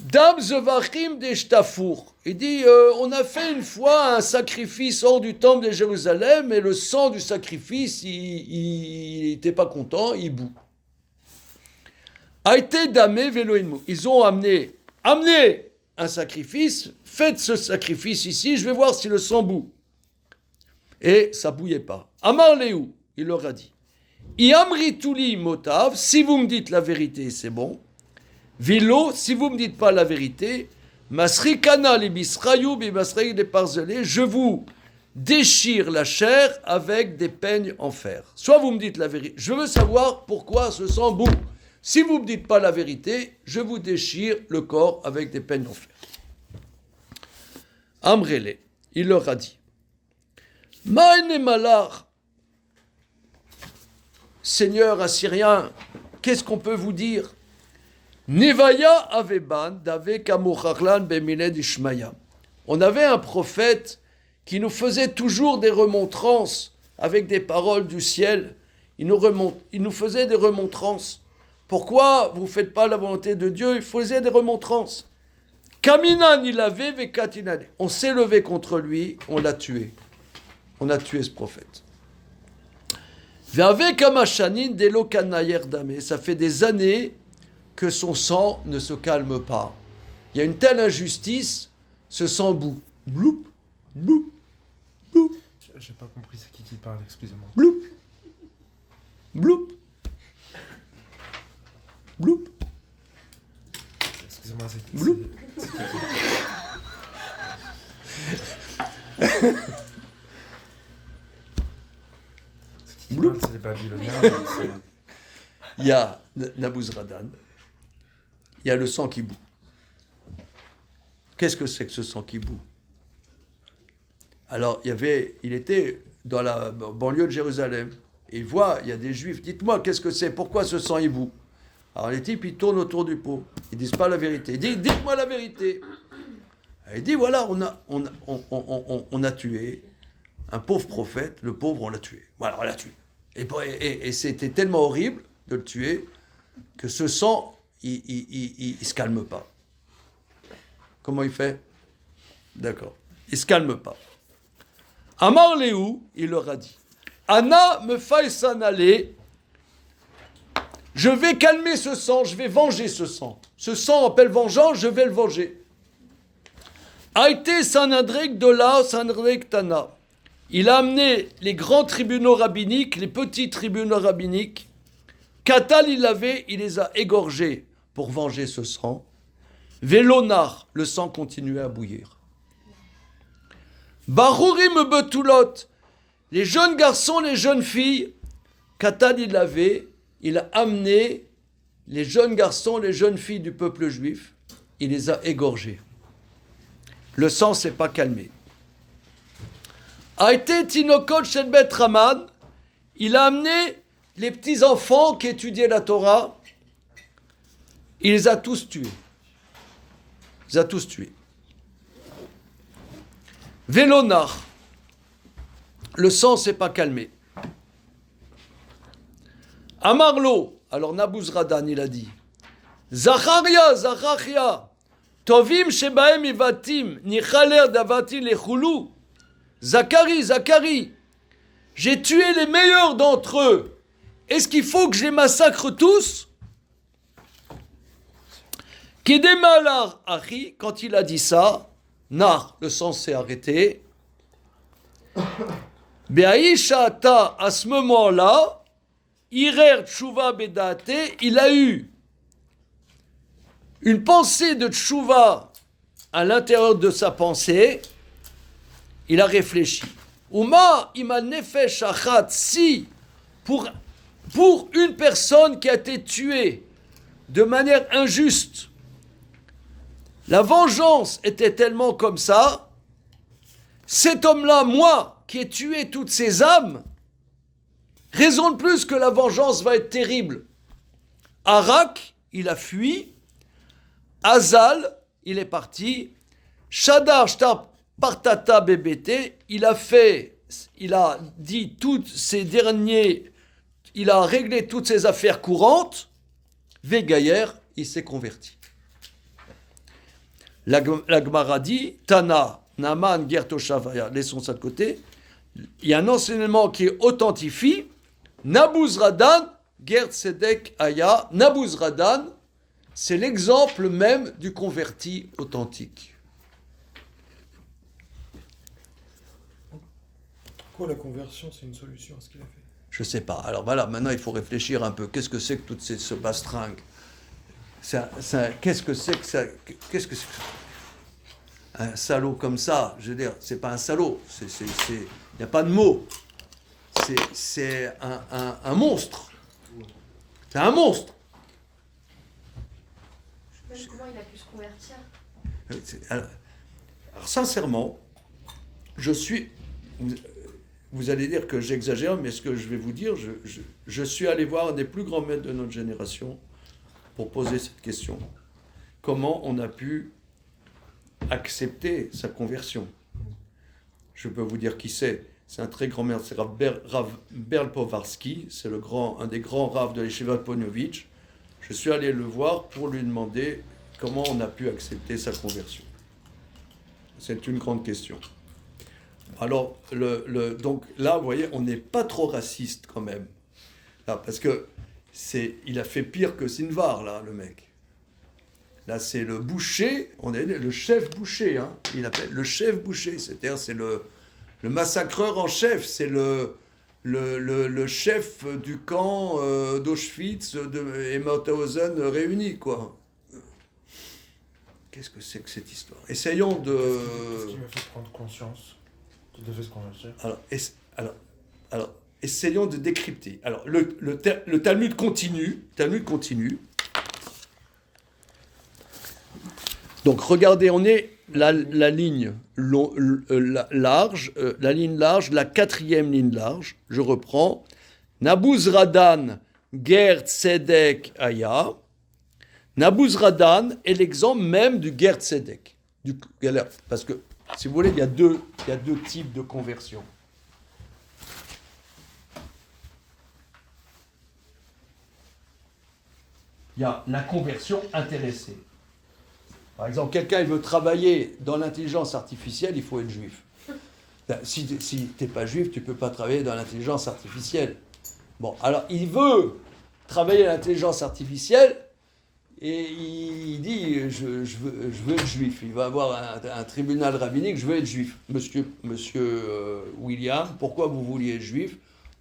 Dam Zevachim des Shtafour. Il dit, on a fait une fois un sacrifice hors du temple de Jérusalem, et le sang du sacrifice, il n'était pas content, il bout. A été damé véloïnmou. Ils ont amené un sacrifice, faites ce sacrifice ici, je vais voir si le sang bout. Et ça bouillait pas. Amar Léou, il leur a dit, Iamrituli motav, si vous me dites la vérité, c'est bon. Vilo, si vous me dites pas la vérité, Masrikana libisrayu bimasraï des parzelés, je vous déchire la chair avec des peignes en fer. Soit vous me dites la vérité, je veux savoir pourquoi ce sang bout. Si vous ne me dites pas la vérité, je vous déchire le corps avec des peignes en fer. Amrele, il leur a dit, Maïne Malar, Seigneur assyrien, qu'est-ce qu'on peut vous dire? Nevaya Aveban, Dave Kamuchachlan Bemiled Ishmaya. On avait un prophète qui nous faisait toujours des remontrances avec des paroles du ciel. Il nous faisait des remontrances. Pourquoi vous ne faites pas la volonté de Dieu? Il faisait des remontrances. Kaminan il avait vekatinane. On s'est levé contre lui, on l'a tué. On a tué ce prophète. Ve'ave kamashanin delo kanayer dame. Ça fait des années que son sang ne se calme pas. Il y a une telle injustice, ce sang bout. Bloup, bloup, bloup.
J'ai pas compris c'est qui parle, excusez-moi.
Bloup, bloup. Bloup.
Excusez-moi, c'est qui?
Bloup.
C'est qui parle? C'est les Babyloniens.
Il y a Nabuzradan, il y a le sang qui bout. Qu'est-ce que c'est que ce sang qui bout? Alors, il était dans la banlieue de Jérusalem, et il voit, il y a des Juifs, dites-moi, qu'est-ce que c'est? Pourquoi ce sang il bout? Alors les types, ils tournent autour du pot. Ils disent pas la vérité. Ils disent, dites-moi la vérité. Il dit, voilà, on a tué un pauvre prophète. Le pauvre, on l'a tué. Voilà, on l'a tué. Et c'était tellement horrible de le tuer que ce sang, il se calme pas. Comment il fait? D'accord. Il se calme pas. Amar Léou, il leur a dit, Anna me faille s'en aller. Je vais calmer ce sang, je vais venger ce sang. Ce sang appelle vengeance, je vais le venger. Aïté Sanadrek Dola, Sanadrek Tana. Il a amené les grands tribunaux rabbiniques, les petits tribunaux rabbiniques. Katal, il les a égorgés pour venger ce sang. Vélonar, le sang continuait à bouillir. Barourim Betulot, les jeunes garçons, les jeunes filles. Katal, il a amené les jeunes garçons, les jeunes filles du peuple juif, il les a égorgés. Le sang ne s'est pas calmé. A été Tinokot Shelbet Raman, il a amené les petits-enfants qui étudiaient la Torah, il les a tous tués. Il les a tous tués. Vélonar. Le sang s'est pas calmé. Amarlo. Alors Nabuzradan, il a dit. Zacharia, Zacharia. Tovim shebaem ivatim. Nichaler davati lechulu. Zacharie, Zacharie. J'ai tué les meilleurs d'entre eux. Est-ce qu'il faut que je les massacre tous? Kedemalar Achi, quand il a dit ça, Nar, le sang s'est arrêté. Beaïshata, à ce moment-là, Irer Tshuva Bedate, il a eu une pensée de Tshuva à l'intérieur de sa pensée. Il a réfléchi. Uma ima nefesh achat, si pour une personne qui a été tuée de manière injuste, la vengeance était tellement comme ça, cet homme-là, moi, qui ai tué toutes ces âmes, raison de plus que la vengeance va être terrible. Arak, il a fui. Azal, il est parti. Shadar, Shtar, Partata, Bébété, il a dit toutes ses derniers, il a réglé toutes ses affaires courantes. Vegayer, il s'est converti. La Gemara dit, Tana, Naman, Gertoshavaya, laissons ça de côté. Il y a un enseignement qui est authentifie. Nabuzradan, Gert Sedek Aya. Nabuzradan, c'est l'exemple même du converti authentique.
Pourquoi la conversion, c'est une solution à ce qu'il a fait?
Je sais pas. Alors voilà, maintenant il faut réfléchir un peu. Qu'est-ce que c'est que toutes ce bastringue? Qu'est-ce que c'est que ça? Qu'est-ce que c'est que un salaud comme ça? Je veux dire, c'est pas un salaud. Il n'y a pas de mot. C'est un monstre. C'est un monstre.
Je sais pas comment il a pu se convertir.
Alors sincèrement, vous allez dire que j'exagère, mais ce que je vais vous dire, je suis allé voir un des plus grands maîtres de notre génération pour poser cette question. Comment on a pu accepter sa conversion? Je peux vous dire qui c'est. C'est un très grand maître, c'est Rav Berl Povarsky, c'est un des grands raves de l'Yeshiva de Ponovitch. Je suis allé le voir pour lui demander comment on a pu accepter sa conversion. C'est une grande question. Alors, donc là, vous voyez, on n'est pas trop raciste quand même. Là, parce que il a fait pire que Sinvar, là, le mec. Là, c'est le boucher, on est le chef boucher, hein. Il appelle le chef boucher, c'est-à-dire c'est le massacreur en chef, c'est le chef du camp d'Auschwitz et Mauthausen réunis, quoi. Qu'est-ce que c'est que cette histoire? Essayons de...
Qu'est-ce qui m'a fait prendre conscience qu'il devait se convertir?
Alors, essayons de décrypter. Alors, le Talmud continue. Donc, regardez, on est la ligne large, la ligne large, la quatrième ligne large. Je reprends. Nabuzradan, Ger Tzedek Aya. Nabuzradan est l'exemple même du Ger Tzedek. Parce que, si vous voulez, il y a deux types de conversion. Il y a la conversion intéressée. Par exemple, quelqu'un il veut travailler dans l'intelligence artificielle, il faut être juif. Si tu n'es pas juif, tu ne peux pas travailler dans l'intelligence artificielle. Bon, alors il veut travailler l'intelligence artificielle et il dit je veux être juif. Il va avoir un tribunal rabbinique, je veux être juif. Monsieur William, pourquoi vous vouliez être juif?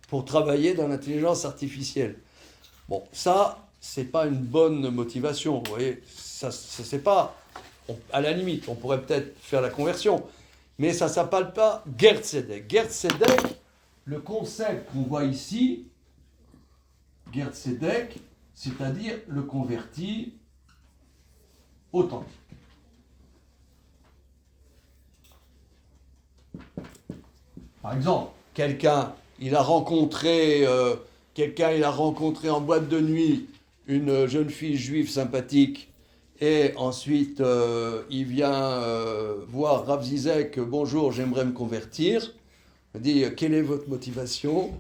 Pour travailler dans l'intelligence artificielle. Bon, ça, c'est pas une bonne motivation, vous voyez. Ça c'est pas... à la limite, on pourrait peut-être faire la conversion, mais ça ne s'appelle pas Ger Tzedek. Ger Tzedek, le concept qu'on voit ici, Ger Tzedek, c'est-à-dire le converti authentique. Par exemple, quelqu'un, il a rencontré en boîte de nuit une jeune fille juive sympathique. Et ensuite, il vient voir Rav Zizek, bonjour, j'aimerais me convertir. Il dit, quelle est votre motivation?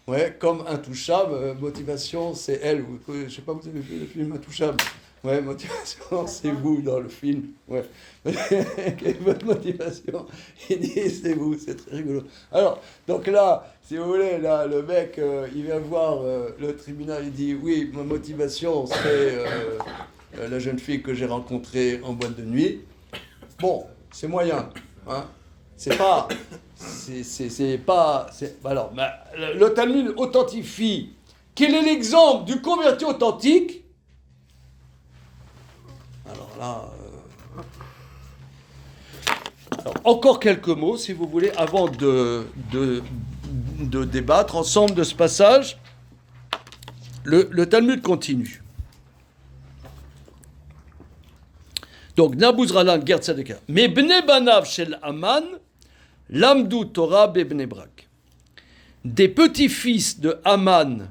Ouais, comme Intouchable, motivation, c'est elle. Je ne sais pas, vous avez vu le film Intouchable? Ouais, motivation, c'est vous dans le film. Ouais. Quelle est votre motivation? Il dit, c'est vous, c'est très rigolo. Alors, donc là, si vous voulez, là, le mec, il vient voir le tribunal, il dit, oui, ma motivation, c'est la jeune fille que j'ai rencontrée en boîte de nuit. Bon, c'est moyen, hein. C'est pas... Alors, le Talmud authentifie. Quel est l'exemple du converti authentique? Alors là... Alors, encore quelques mots, si vous voulez, avant de débattre ensemble de ce passage. Le Talmud continue. Donc, Nabuzralan, Ger Tzedeka. Mais Bnei Banav shel Aman, Lamdu Torah bebnei Brak. Des petits-fils de Haman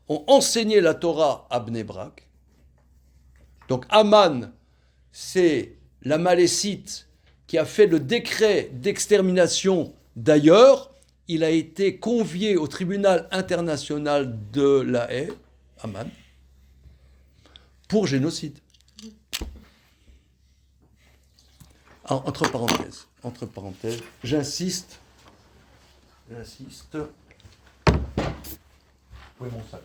ont enseigné la Torah à Bnei Brak. Donc, Haman, c'est l'Amalécite qui a fait le décret d'extermination d'ailleurs. Il a été convié au tribunal international de La Haye, Haman, pour génocide. Alors, entre parenthèses, j'insiste. Où est mon sac?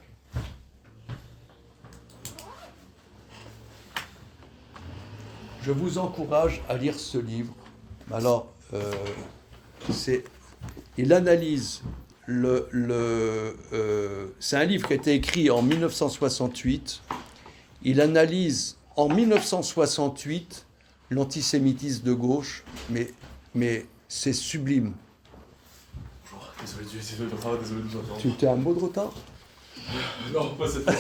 Je vous encourage à lire ce livre. Alors, il analyse c'est un livre qui a été écrit en 1968. Il analyse en 1968 l'antisémitisme de gauche, mais c'est sublime.
Désolé, désolé de retard, désolé de vous entendre.
Tu t'es un mot de retard?
Non, pas cette fois.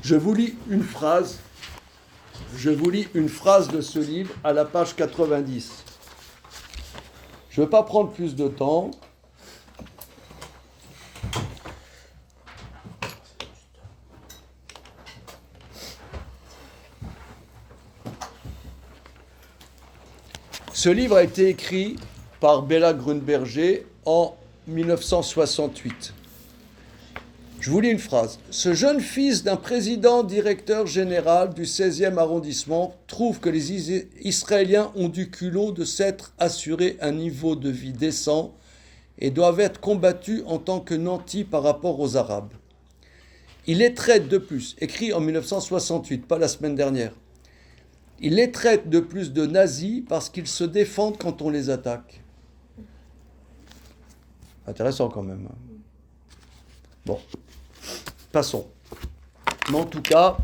Je vous lis une phrase de ce livre à la page 90. Je ne veux pas prendre plus de temps. Ce livre a été écrit par Béla Grunberger en 1968. Je vous lis une phrase. Ce jeune fils d'un président directeur général du 16e arrondissement trouve que les Israéliens ont du culot de s'être assuré un niveau de vie décent et doivent être combattus en tant que nantis par rapport aux Arabes. Il les traite de plus, écrit en 1968, pas la semaine dernière, il les traite de plus de nazis parce qu'ils se défendent quand on les attaque. Intéressant quand même. Bon, passons. Mais en tout cas,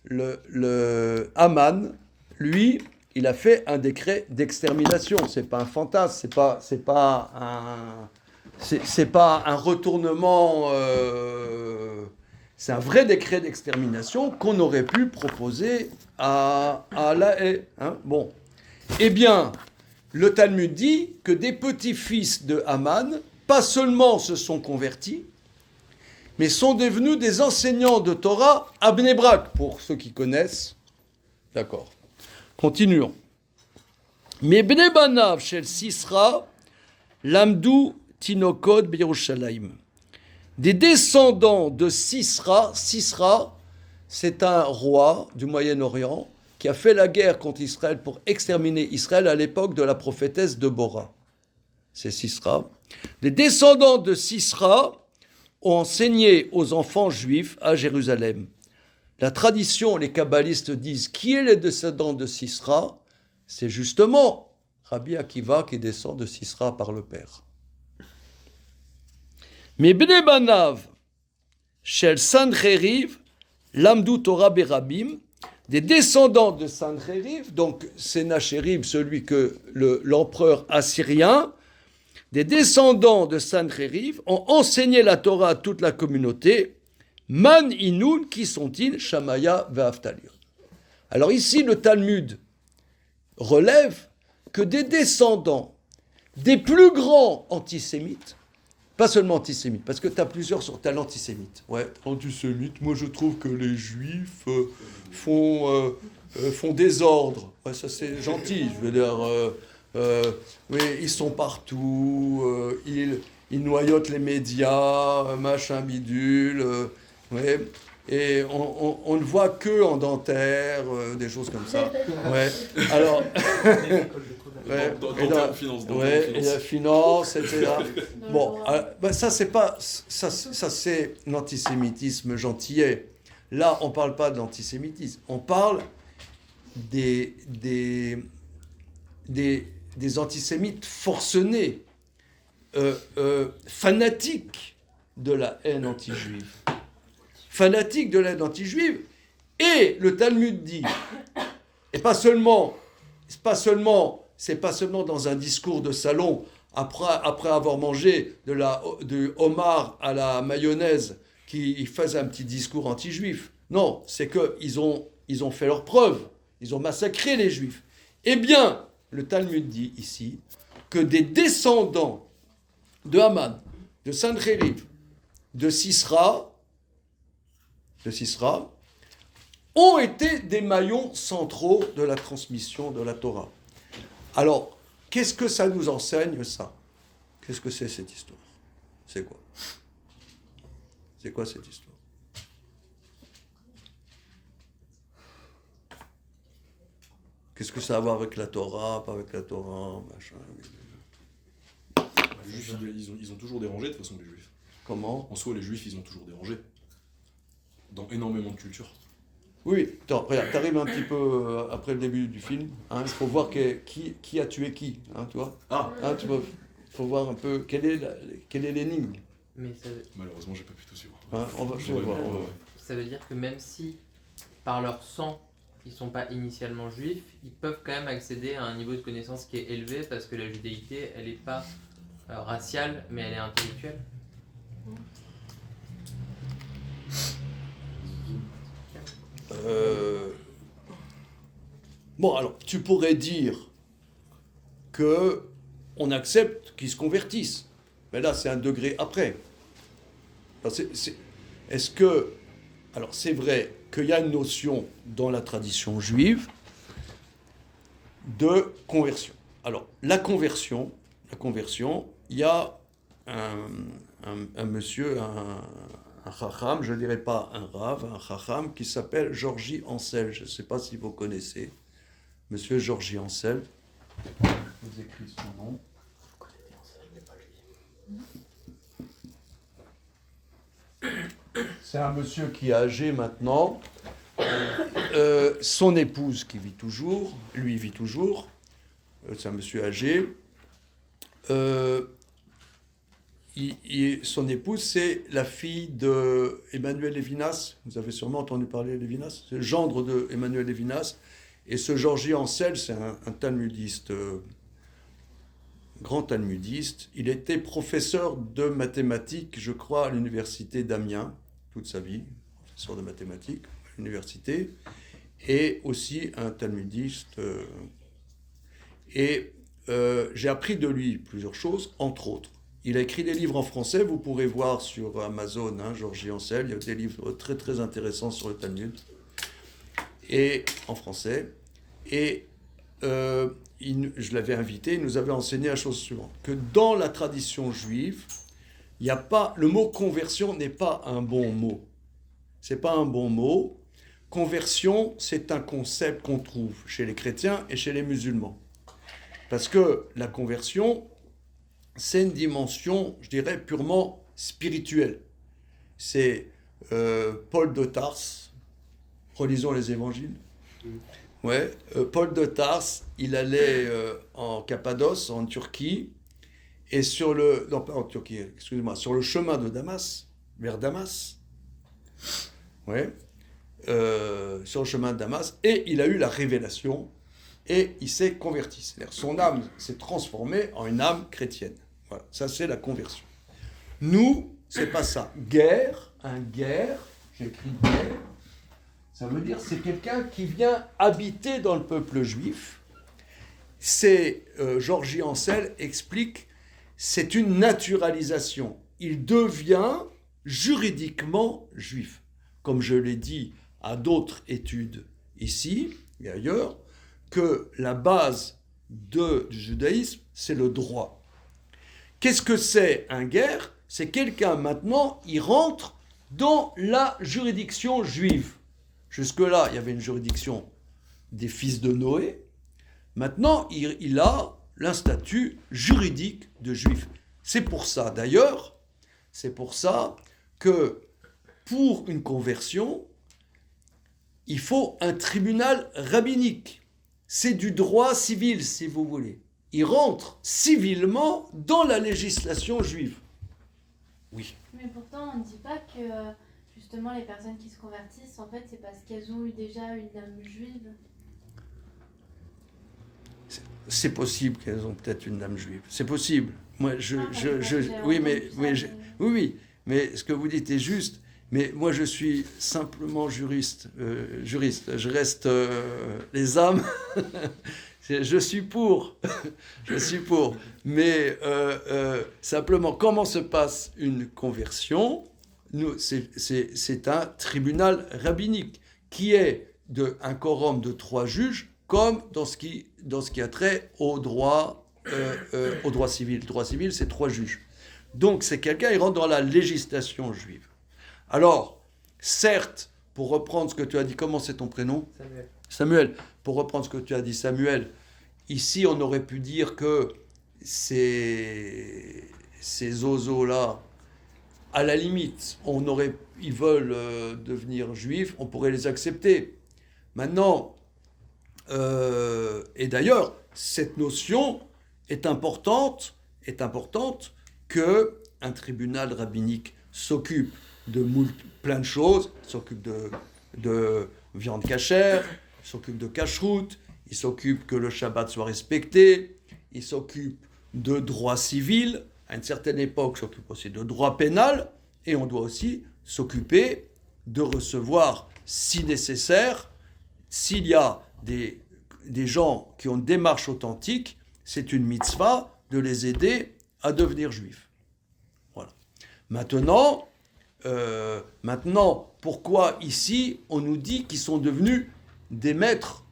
le Haman, lui, il a fait un décret d'extermination. C'est pas un fantasme, c'est pas un retournement. C'est un vrai décret d'extermination qu'on aurait pu proposer à La Haye. Hein, bon. Eh bien, le Talmud dit que des petits-fils de Haman, pas seulement se sont convertis, mais sont devenus des enseignants de Torah à Bnei Brak, pour ceux qui connaissent. D'accord. Continuons. Mais Bnei Banav shel Sisra, Lamdu Tinokot B'Yerushalayim. Des descendants de Sisra, c'est un roi du Moyen-Orient qui a fait la guerre contre Israël pour exterminer Israël à l'époque de la prophétesse Deborah. C'est Sisra. Des descendants de Sisra ont enseigné aux enfants juifs à Jérusalem. La tradition, les kabbalistes disent, qui est le descendant de Sisra? C'est justement Rabbi Akiva qui descend de Sisra par le père. Mais Bnei Banav shel Sancheriv, Lamdu Torah Berabim, des descendants de Sancheriv, donc Sénachérib, celui que l'empereur assyrien, des descendants de Sancheriv ont enseigné la Torah à toute la communauté. Man Inun, qui sont-ils? Shamaya ve'Avtalir. Alors ici, le Talmud relève que des descendants des plus grands antisémites, pas seulement antisémites, parce que tu as plusieurs sortes, tu as l'antisémite. Ouais, antisémite, moi je trouve que les juifs font désordre. Ouais, ça c'est gentil, je veux dire, oui, ils sont partout, ils noyautent les médias, machin bidule, ouais. Et on ne voit que en dentaire, des choses comme ça. Ouais. Alors, ouais, et la finance, etc. Bon, ben ça c'est pas, ça c'est l'antisémitisme gentillet. Là, on parle pas de l'antisémitisme, on parle des antisémites forcenés, fanatiques de la haine anti-juive. Fanatiques de la haine anti-juive. Et le Talmud dit, et c'est pas seulement dans un discours de salon, après avoir mangé du homard à la mayonnaise, qui faisait un petit discours anti-juif. Non, c'est qu'ils ont fait leur preuve. Ils ont massacré les juifs. Eh bien, le Talmud dit ici que des descendants de Haman, de Sancheriv, de Sisra, ont été des maillons centraux de la transmission de la Torah. Alors, qu'est-ce que ça nous enseigne, ça? Qu'est-ce que c'est cette histoire? C'est quoi? C'est quoi cette histoire? Qu'est-ce que ça a à voir avec la Torah, pas avec la Torah, machin?
Les Juifs, ils ont toujours dérangé, de toute façon, les Juifs.
Comment?
En soi, les Juifs, ils ont toujours dérangé. Dans énormément de cultures.
Oui, attends, regarde, t'arrives un petit peu après le début du film, hein, il faut voir qui a tué qui, hein, tu vois.
Ah
hein, faut voir un peu quelle est l'énigme.
Mais
Malheureusement, j'ai pas pu tout suivre.
Hein, je vais voir.
ça veut dire que même si, par leur sang, ils sont pas initialement juifs, ils peuvent quand même accéder à un niveau de connaissance qui est élevé parce que la judéité, elle n'est pas raciale, mais elle est intellectuelle.
Bon, alors, tu pourrais dire que on accepte qu'ils se convertissent. Mais là, c'est un degré après. Alors, est-ce que... Alors, c'est vrai qu'il y a une notion dans la tradition juive de conversion. Alors, la conversion, il y a un monsieur, un chacham, je ne dirais pas un rav, un chacham, qui s'appelle Georgi Ansel. Je ne sais pas si vous connaissez monsieur Georgi Ansel. Je vous écris son nom. C'est un monsieur qui est âgé maintenant. Son épouse qui vit toujours, lui vit toujours. C'est un monsieur âgé. Son épouse, c'est la fille de Emmanuel Levinas. Vous avez sûrement entendu parler de Levinas. C'est le gendre de Emmanuel Levinas. Et ce Georgi Ansel, c'est un talmudiste, grand talmudiste. Il était professeur de mathématiques, je crois, à l'université d'Amiens, toute sa vie, professeur de mathématiques à l'université, et aussi un talmudiste. J'ai appris de lui plusieurs choses, entre autres. Il a écrit des livres en français, vous pourrez voir sur Amazon, Georgi Ansel, il y a des livres très très intéressants sur le Talmud, et en français. Et je l'avais invité, il nous avait enseigné la chose suivante, que dans la tradition juive, il n'y a pas, le mot conversion n'est pas un bon mot. C'est pas un bon mot. Conversion, c'est un concept qu'on trouve chez les chrétiens et chez les musulmans. Parce que la conversion, c'est une dimension, je dirais, purement spirituelle. C'est Paul de Tarse, relisons les évangiles. Ouais, Paul de Tarse, il allait en Cappadoce, en Turquie, et sur le chemin de Damas, vers Damas, ouais, sur le chemin de Damas, et il a eu la révélation, et il s'est converti. C'est-à-dire son âme s'est transformée en une âme chrétienne. Voilà, ça c'est la conversion. Nous, c'est pas ça. Guerre, j'ai écrit guerre, ça veut dire c'est quelqu'un qui vient habiter dans le peuple juif c'est, Georgie Ansel explique, c'est une naturalisation. Il devient juridiquement juif. Comme je l'ai dit à d'autres études ici et ailleurs, que la base du judaïsme, c'est le droit. Qu'est-ce que c'est un guerre? C'est quelqu'un maintenant, il rentre dans la juridiction juive. Jusque-là, il y avait une juridiction des fils de Noé. Maintenant, il a un statut juridique de juif. C'est pour ça, d'ailleurs, c'est pour ça que pour une conversion, il faut un tribunal rabbinique. C'est du droit civil, si vous voulez. Il rentre civilement dans la législation juive. Oui.
Mais pourtant, on ne dit pas que justement les personnes qui se convertissent, en fait, c'est parce qu'elles ont eu déjà une âme juive.
C'est possible qu'elles ont peut-être une âme juive. C'est possible. Moi, oui, mais ce que vous dites est juste. Mais moi, je suis simplement juriste. Je reste les âmes. Je suis pour. Je suis pour. Mais simplement, comment se passe une conversion? C'est un tribunal rabbinique qui est un quorum de 3 juges, comme dans ce qui a trait au droit civil. Le droit civil, c'est 3 juges. Donc, c'est quelqu'un, il rentre dans la législation juive. Alors, certes, pour reprendre ce que tu as dit, comment c'est ton prénom?
Samuel.
Samuel, pour reprendre ce que tu as dit, Samuel, ici, on aurait pu dire que ces zozos-là, à la limite, ils veulent devenir juifs, on pourrait les accepter. Maintenant, et d'ailleurs, cette notion est importante que un tribunal rabbinique s'occupe de plein de choses, s'occupe de viande cachère, s'occupe de cacheroute, il s'occupe que le Shabbat soit respecté, il s'occupe de droit civil, à une certaine époque, s'occupe aussi de droit pénal, et on doit aussi s'occuper de recevoir, si nécessaire, s'il y a des gens qui ont une démarche authentique, c'est une mitzvah de les aider à devenir juifs. Voilà. Maintenant, pourquoi ici on nous dit qu'ils sont devenus des maîtres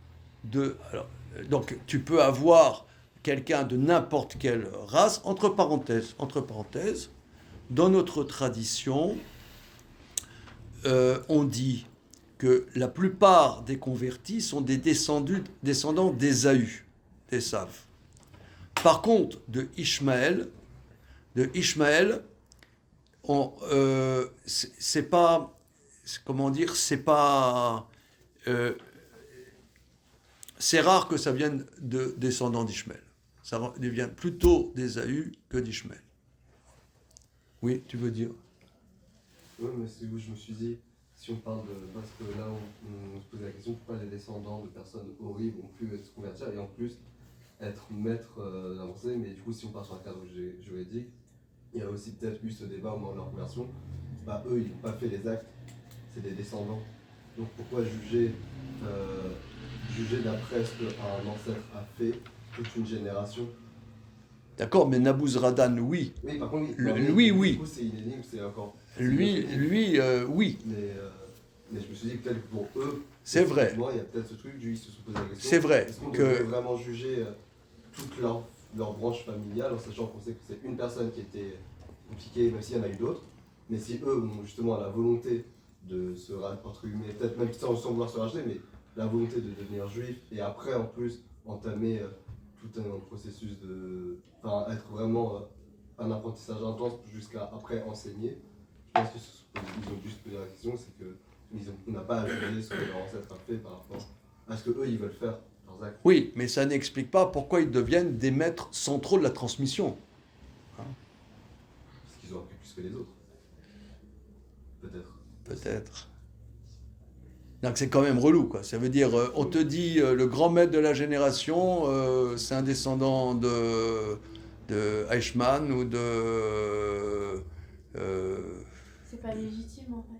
de... Alors, donc tu peux avoir quelqu'un de n'importe quelle race, entre parenthèses, dans notre tradition, on dit que la plupart des convertis sont des descendants d'Ésaü, d'Ésav. Par contre, de Ishmaël, c'est pas, comment dire, c'est pas, c'est rare que ça vienne de descendants d'Ishmaël. Ça vient plutôt d'Ésaü que d'Ishmaël. Oui, tu veux dire?
Oui, mais c'est où je me suis dit, si on parle de... Parce que là, on se pose la question, pourquoi les descendants de personnes horribles ont pu se convertir et en plus être maîtres d'avancée, mais du coup, si on part sur un cadre juridique, il y a aussi peut-être eu ce débat au moment de leur conversion. Bah, eux, ils n'ont pas fait les actes, c'est des descendants. Donc pourquoi juger d'après ce qu'un ancêtre a fait toute une génération?
D'accord, mais Nabouzradan, oui.
Oui, par contre,
oui.
Du coup, c'est une énigme, c'est encore...
Lui, oui.
Mais je me suis dit que peut-être pour eux,
c'est vrai.
Il y a peut-être ce truc, ils se sont posé la question.
C'est vrai.
Est-ce qu'on devrait vraiment juger toute leur branche familiale, en sachant qu'on sait que c'est une personne qui était impliquée, même s'il y en a eu d'autres, mais si eux ont justement la volonté de se, entre guillemets, peut-être même sans vouloir se racheter, mais la volonté de devenir juif, et après en plus entamer tout un processus de... Enfin, être vraiment un apprentissage intense jusqu'à après enseigner, je pense qu'ils ont dû se poser la question, c'est que on n'a pas à juger ce que leur ancêtre a fait par rapport à ce qu'eux ils veulent faire, leurs actes.
Oui, mais ça n'explique pas pourquoi ils deviennent des maîtres centraux de la transmission.
Parce qu'ils ont appris plus que les autres.
Peut-être. Donc c'est quand même relou, quoi. Ça veut dire, on te dit, le grand maître de la génération, c'est un descendant de Eichmann ou de...
C'est pas légitime en fait.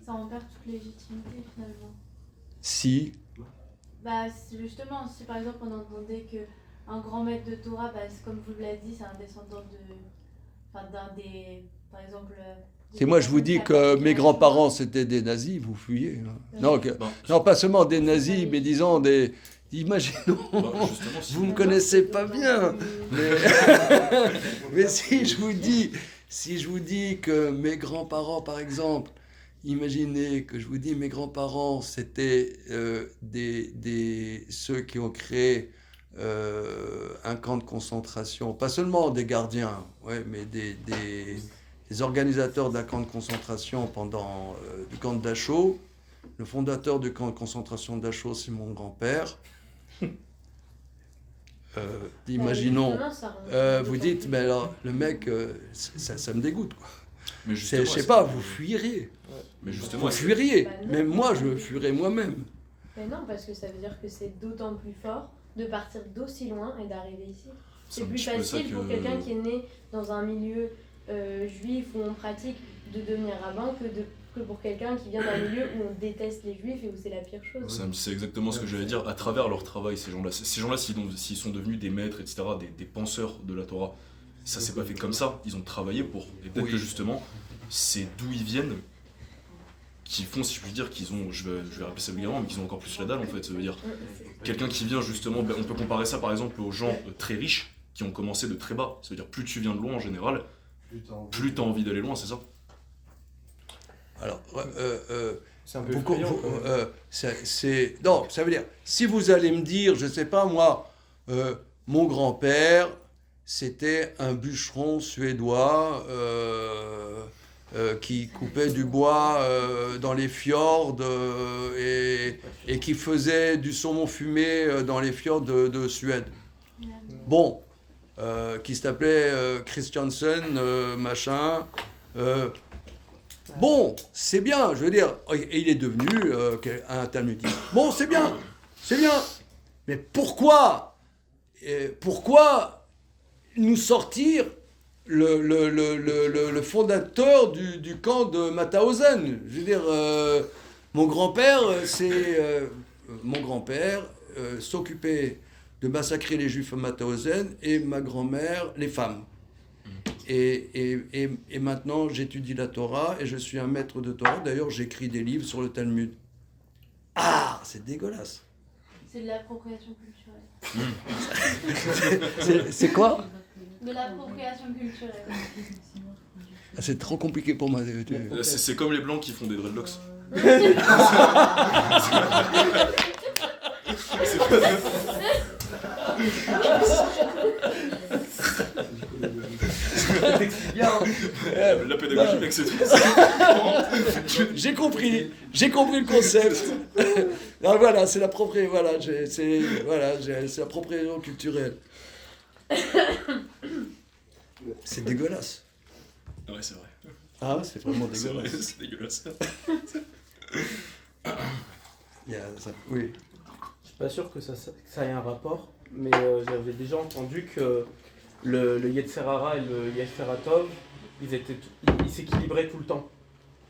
Ça en perd toute légitimité finalement.
Si.
Bah, justement, si par exemple on entendait qu'un grand maître de Torah, bah, comme vous l'avez dit, c'est un descendant de. Enfin, d'un des. Par exemple.
Si moi je vous dis que mes grands-parents c'était des nazis, vous fuyez. Hein. Non, non, pas seulement des nazis, mais disons des. Imaginons,
Justement, si
vous ne me connaissez pas bien, mais, mais si je vous dis que mes grands-parents, par exemple, imaginez que je vous dis mes grands-parents c'était ceux qui ont créé un camp de concentration, pas seulement des gardiens, ouais, mais des organisateurs d'un camp de concentration pendant du camp de Dachau. Le fondateur du camp de concentration de Dachau, c'est mon grand-père. Imaginons, vous dites, mais alors le mec, ça me dégoûte, quoi.
Mais
Je
justement,
sais pas, vous fuiriez.
Mais justement,
Vous fuiriez. Même moi, je fuirais moi-même.
Mais non, parce que ça veut dire que c'est d'autant plus fort de partir d'aussi loin et d'arriver ici. C'est plus facile pour quelqu'un qui est né dans un milieu juif où on pratique de devenir rabbin que pour quelqu'un qui vient d'un milieu où on déteste les juifs et où c'est la pire chose.
C'est exactement ce que j'allais dire. À travers leur travail, ces gens-là, s'ils sont devenus des maîtres, etc., des penseurs de la Torah, ça s'est pas fait comme ça. Ils ont travaillé pour. Et peut-être que justement, c'est d'où ils viennent qui font, si je puis dire, qu'ils ont, je vais rappeler ça vulgairement, mais qu'ils ont encore plus la dalle en fait. Ça veut dire, quelqu'un qui vient justement, on peut comparer ça par exemple aux gens très riches qui ont commencé de très bas. Ça veut dire, plus tu viens de loin en général, plus tu as envie d'aller loin, c'est ça?
Alors,
C'est un peu effrayant,
non, ça veut dire, si vous allez me dire, je sais pas moi, mon grand-père, c'était un bûcheron suédois qui coupait du bois dans les fjords et qui faisait du saumon fumé dans les fjords de Suède. Bon, qui s'appelait Christiansen, machin. Bon, c'est bien, je veux dire, et il est devenu un talmudiste. Bon, c'est bien, mais pourquoi nous sortir le fondateur du camp de Mauthausen? Je veux dire, mon grand-père s'occupait de massacrer les juifs à Mauthausen et ma grand-mère les femmes. Et maintenant, j'étudie la Torah et je suis un maître de Torah. D'ailleurs, j'écris des livres sur le Talmud. Ah, c'est dégueulasse.
C'est de l'appropriation culturelle.
C'est quoi?
De l'appropriation culturelle.
Ah, c'est trop compliqué pour moi.
C'est comme les blancs qui font des dreadlocks. La pédagogie, mec, c'est tout.
J'ai compris le concept. Ah, voilà, c'est l'appropriation culturelle. C'est dégueulasse.
Ouais, c'est vrai.
Ah, c'est vraiment
C'est vrai,
dégueulasse.
c'est dégueulasse.
Oui.
Je suis pas sûr que ça ait un rapport, mais j'avais déjà entendu que le Yetzer Hara et le Yetzer Tov, ils s'équilibraient tout le temps.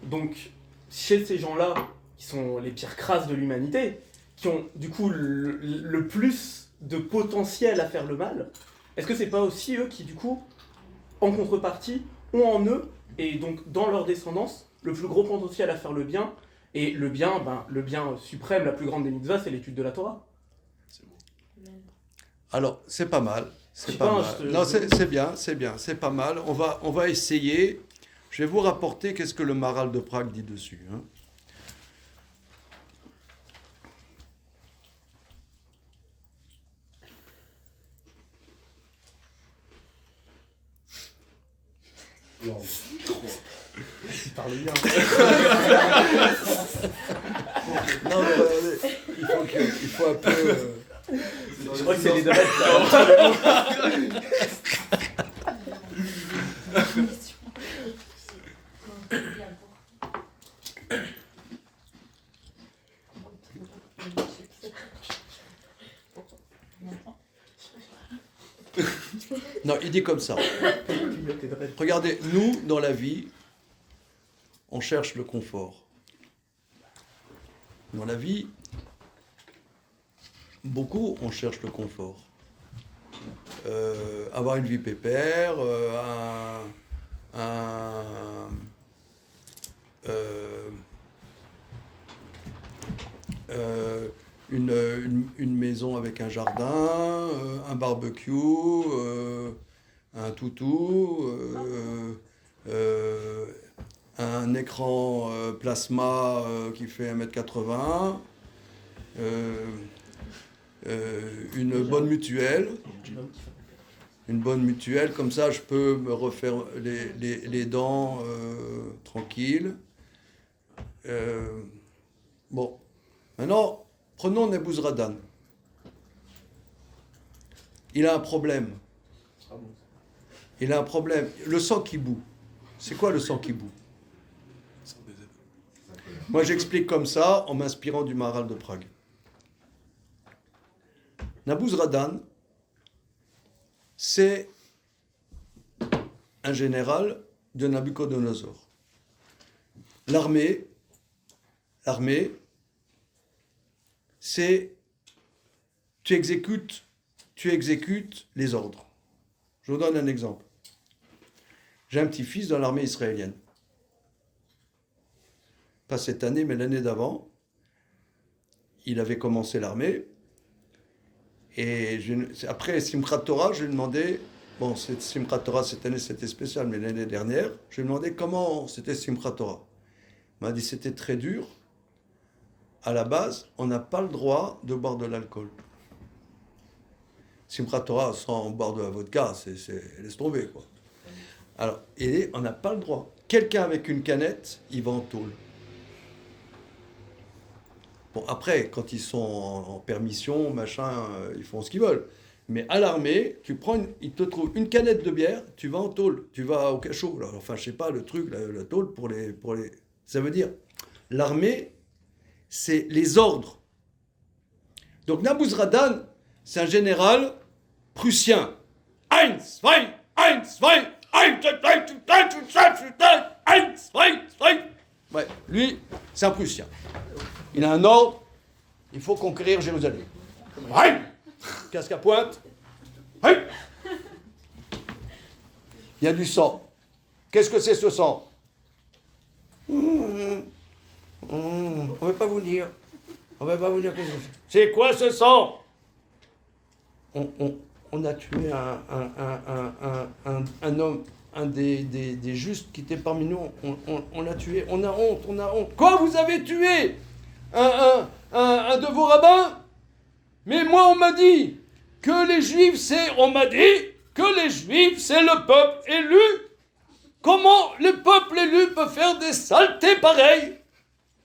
Donc, chez ces gens-là, qui sont les pires crasses de l'humanité, qui ont du coup le plus de potentiel à faire le mal, est-ce que c'est pas aussi eux qui, du coup, en contrepartie, ont en eux, et donc dans leur descendance, le plus gros potentiel à faire le bien? Et le bien suprême, la plus grande des mitzvahs, c'est l'étude de la Torah.
Alors, c'est pas mal.
C'est pas mal.
Non, c'est bien, c'est pas mal. On va essayer. Je vais vous rapporter qu'est-ce que le Maharal de Prague dit dessus. Hein.
Non.
Il parle bien.
Non, mais il faut un peu...
Je crois que c'est les deux règles.
Non, il dit comme ça. Regardez, nous, dans la vie, on cherche le confort. Dans la vie, beaucoup, on cherche le confort. Avoir une vie pépère, une maison avec un jardin, un barbecue, un toutou, un écran plasma qui fait 1m80, une bonne mutuelle. Une bonne mutuelle, comme ça je peux me refaire les dents tranquille. Bon, maintenant, prenons Nebuzradan. Il a un problème. Il a un problème. Le sang qui bout. C'est quoi le sang qui bout? Moi j'explique comme ça en m'inspirant du Maharal de Prague. Nebuzradan, c'est un général de Nabucodonosor. L'armée, c'est tu exécutes les ordres. Je vous donne un exemple. J'ai un petit-fils dans l'armée israélienne. Pas cette année, mais l'année d'avant. Il avait commencé l'armée. Et après Simchat Torah, je lui ai demandé, bon, Simchat Torah cette année c'était spécial, mais l'année dernière, je lui ai demandé comment c'était Simchat Torah. Il m'a dit c'était très dur. À la base, on n'a pas le droit de boire de l'alcool. Simchat Torah sans boire de la vodka, laisse tomber, quoi. Alors, et on n'a pas le droit. Quelqu'un avec une canette, il va en tôle. Bon, après, quand ils sont en permission, machin, ils font ce qu'ils veulent. Mais à l'armée, ils te trouvent une canette de bière, tu vas en tôle, tu vas au cachot. Là. Enfin, je sais pas, le truc, la tôle pour les... Ça veut dire, l'armée, c'est les ordres. Donc Nebuzradan, c'est un général prussien. Eins, zwei, ouais, lui, c'est un prussien. Il a un ordre, il faut conquérir Jérusalem. Casque à pointe. Il y a du sang. Qu'est-ce que c'est ce sang? On ne va pas vous dire. On ne va pas vous dire que c'est quoi ce sang? On a tué un homme, un des justes qui était parmi nous. On l'a tué. On a honte. Quoi, vous avez tué un de vos rabbins? Mais moi, on m'a dit que les Juifs, c'est le peuple élu. Comment le peuple élu peut faire des saletés pareilles?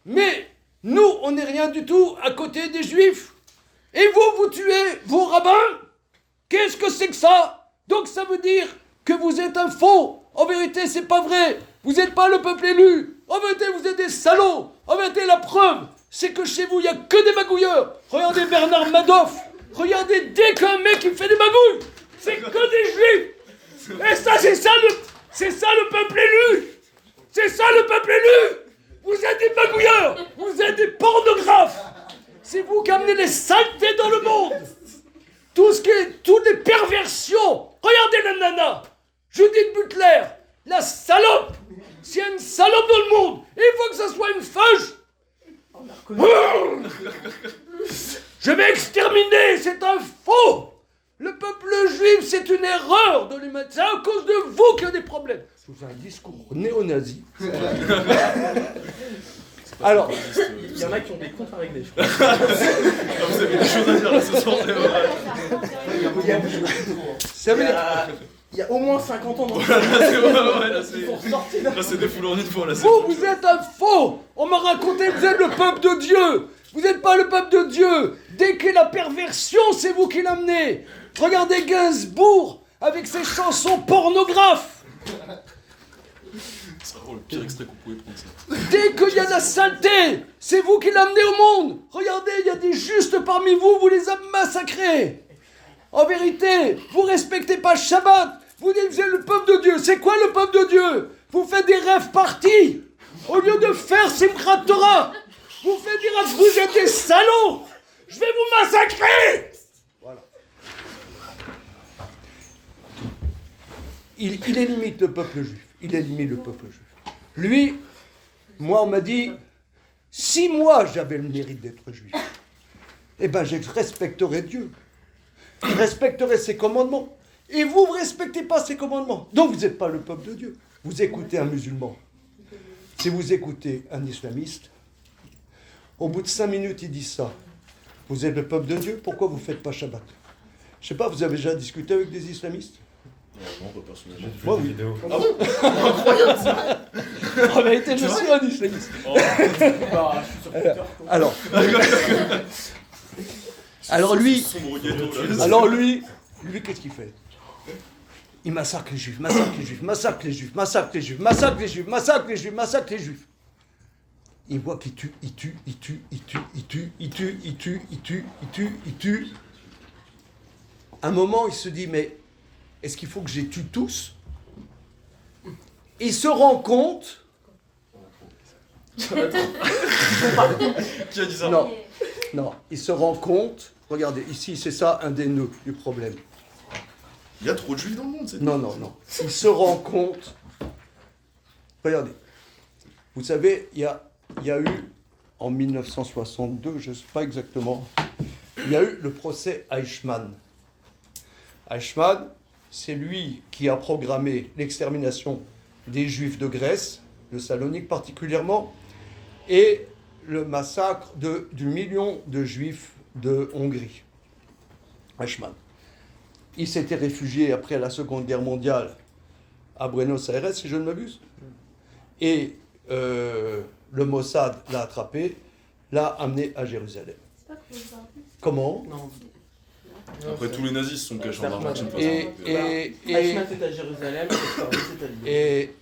Mais nous, on n'est rien du tout à côté des Juifs. Et vous tuez vos rabbins? Qu'est-ce que c'est que ça? Donc ça veut dire que vous êtes un faux. En vérité, c'est pas vrai. Vous n'êtes pas le peuple élu. En vérité, vous êtes des salauds. En vérité, la preuve, c'est que chez vous, il n'y a que des magouilleurs. Regardez Bernard Madoff. Regardez, dès qu'un mec il fait des magouilles, c'est que des Juifs. Et ça, c'est ça le peuple élu. C'est ça le peuple élu. Vous êtes des magouilleurs. Vous êtes des pornographes. C'est vous qui amenez les saletés dans le monde. Toutes les perversions. Regardez la nana, Judith Butler, la salope. S'il y a une salope dans le monde, il faut que ça soit une feuge. Je vais exterminer, c'est un faux. Le peuple juif, c'est une erreur de l'humanité. C'est à cause de vous qu'il y a des problèmes. C'est un discours néo-nazi. Alors,
il y en a qui ont des comptes à régler, je crois.
Vous avez des choses à dire là ce soir,
c'est vrai.
Il y a au moins 50 ans dans le
là, c'est des foules en une fois. Là,
vous êtes un faux. On m'a raconté que vous êtes le peuple de Dieu. Vous n'êtes pas le peuple de Dieu. Dès qu'il y a la perversion, c'est vous qui l'amenez. Regardez Gainsbourg avec ses chansons pornographes.
C'est vraiment le pire extrait qu'on pouvait prendre ça.
Dès qu'il y a de la saleté, c'est vous qui l'amenez au monde. Regardez, il y a des justes parmi vous, vous les avez massacrés. En vérité, vous respectez pas Shabbat. Vous dites vous êtes le peuple de Dieu. C'est quoi le peuple de Dieu? Vous faites des rêves parties. Au lieu de faire Simchat Torah, vous faites dire à vous êtes des salauds. Je vais vous massacrer. Voilà. Il limite le peuple juif. Il limite le peuple juif. Lui, moi, on m'a dit, si moi j'avais le mérite d'être juif, eh ben je respecterais Dieu. Je respecterais ses commandements. Et vous ne respectez pas ses commandements. Donc vous n'êtes pas le peuple de Dieu. Vous écoutez un musulman. Si vous écoutez un islamiste, au bout de 5 minutes, il dit ça. Vous êtes le peuple de Dieu, pourquoi vous ne faites pas Shabbat? Je ne sais pas, vous avez déjà discuté avec des islamistes?
Non, pas personnellement.
J'ai fait
Moi,
des
oui.
vidéos.
Ah bon? Incroyable ça.
En réalité, je suis un islamiste.
Oh.
Bah, je suis sur Twitter. quoi.
Alors lui, qu'est-ce qu'il fait? Il massacre les juifs, massacre les juifs, massacre les juifs, massacre les juifs, massacre les juifs, massacre les juifs, massacre les juifs. Il voit qu'il tue, il tue, il tue, il tue, il tue, il tue, il tue, il tue, il tue, il tue. Un moment, il se dit, mais est-ce qu'il faut que je les tue tous? Il se rend compte.
Qui a dit ça?
Non, non, il se rend compte. Regardez, ici, c'est ça un des nœuds du problème.
Il y a trop de juifs dans le monde, c'est
Non, non, non. Il se rend compte. Regardez. Vous savez, il y a eu, en 1962, je ne sais pas exactement, il y a eu le procès Eichmann. Eichmann, c'est lui qui a programmé l'extermination des Juifs de Grèce, de Salonique particulièrement, et le massacre du million de Juifs de Hongrie. Eichmann. Il s'était réfugié après la Seconde Guerre mondiale à Buenos Aires, si je ne m'abuse. Et le Mossad l'a attrapé, l'a amené à Jérusalem.
C'est pas cool, ça.
Comment?
Non.
Après, tous les nazis se sont cachés en Argentine.
Eichmann c'est à Jérusalem, et Scarlett c'est à Lyon.
Et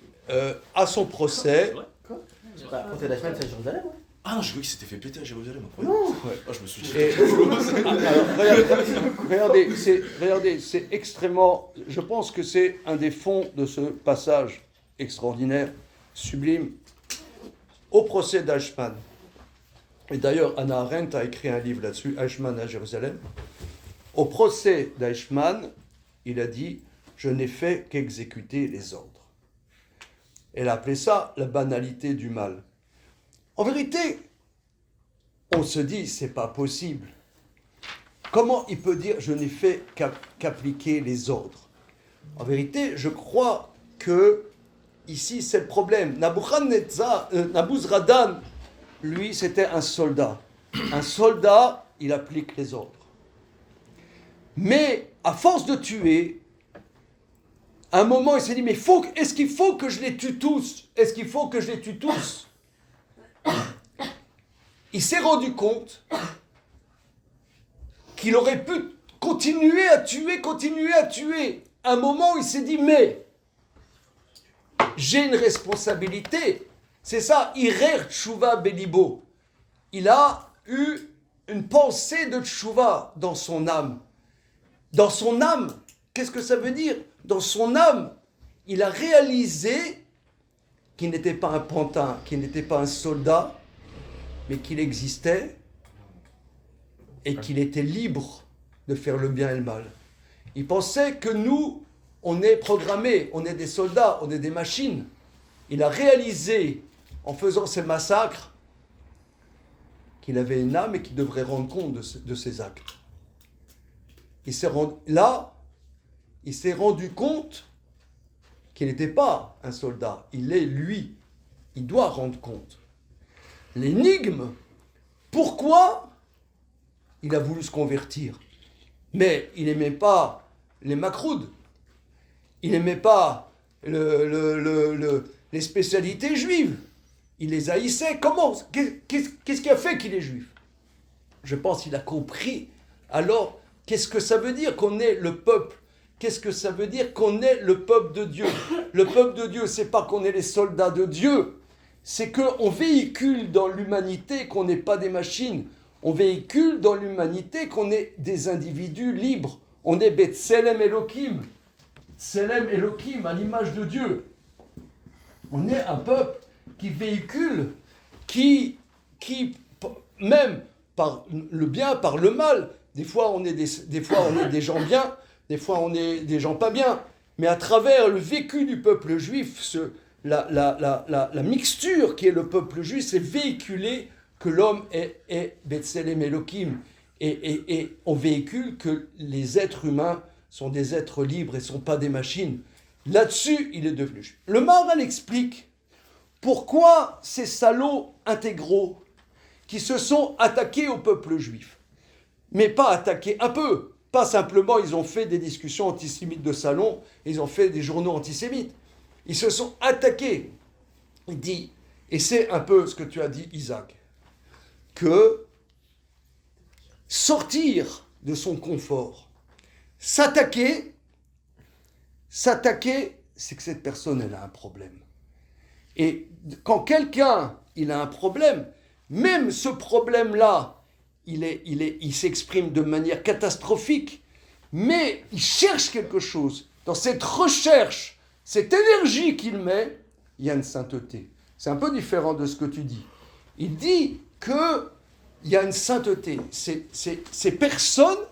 à son procès,
Bah, procès d'Eichmann c'est à Jérusalem, ouais.
Ah non, j'ai cru qu'il s'était fait péter à Jérusalem.
Non.
Ah, je me suis dit.
et- alors, regardez, c'est extrêmement. Je pense que c'est un des fonds de ce passage extraordinaire, sublime, au procès d'Eichmann. Et d'ailleurs, Hannah Arendt a écrit un livre là-dessus, Eichmann à Jérusalem. Au procès d'Eichmann, il a dit « Je n'ai fait qu'exécuter les ordres ». Elle a appelé ça la banalité du mal. En vérité, on se dit, c'est pas possible. Comment il peut dire, je n'ai fait qu'appliquer les ordres? En vérité, je crois que ici, c'est le problème. Nabuzradan, lui, c'était un soldat. Un soldat, il applique les ordres. Mais, à force de tuer, à un moment, il s'est dit, mais est-ce qu'il faut que je les tue tous? Est-ce qu'il faut que je les tue tous? Il s'est rendu compte qu'il aurait pu continuer à tuer. À un moment, il s'est dit, mais j'ai une responsabilité. C'est ça, Irer Tshuva Belibo. Il a eu une pensée de Tshuva dans son âme. Dans son âme, qu'est-ce que ça veut dire? Dans son âme, il a réalisé qu'il n'était pas un pantin, qu'il n'était pas un soldat, mais qu'il existait et qu'il était libre de faire le bien et le mal. Il pensait que nous, on est programmés, on est des soldats, on est des machines. Il a réalisé, en faisant ces massacres, qu'il avait une âme et qu'il devrait rendre compte de ses actes. Il s'est rendu compte qu'il n'était pas un soldat. Il est lui. Il doit rendre compte. L'énigme, pourquoi il a voulu se convertir? Mais il n'aimait pas les macroudes. Il n'aimait pas les spécialités juives. Il les haïssait. Comment? Qu'est-ce qui a fait qu'il est juif? Je pense qu'il a compris. Alors, qu'est-ce que ça veut dire qu'on est le peuple? Qu'est-ce que ça veut dire qu'on est le peuple de Dieu? Le peuple de Dieu, c'est pas qu'on est les soldats de Dieu. C'est qu'on véhicule dans l'humanité qu'on n'est pas des machines. On véhicule dans l'humanité qu'on est des individus libres. On est Betselem Elohim. Selem Elohim, à l'image de Dieu. On est un peuple qui véhicule, qui même par le bien, par le mal. Des fois, on est des gens bien, des fois, on est des gens pas bien. Mais à travers le vécu du peuple juif, la mixture qui est le peuple juif, c'est véhiculer que l'homme est Betselem Elohim. Et on véhicule que les êtres humains sont des êtres libres et ne sont pas des machines. Là-dessus, il est devenu juif. Le Maharal explique pourquoi ces salauds intégraux qui se sont attaqués au peuple juif, mais pas attaqués un peu, pas simplement ils ont fait des discussions antisémites de salon, ils ont fait des journaux antisémites, ils se sont attaqués. Il dit, et c'est un peu ce que tu as dit Isaac, que sortir de son confort, s'attaquer, c'est que cette personne, elle a un problème. Et quand quelqu'un, il a un problème, même ce problème-là, il s'exprime de manière catastrophique, mais il cherche quelque chose. Dans cette recherche, cette énergie qu'il met, il y a une sainteté. C'est un peu différent de ce que tu dis. Il dit qu'il y a une sainteté. Ces personnes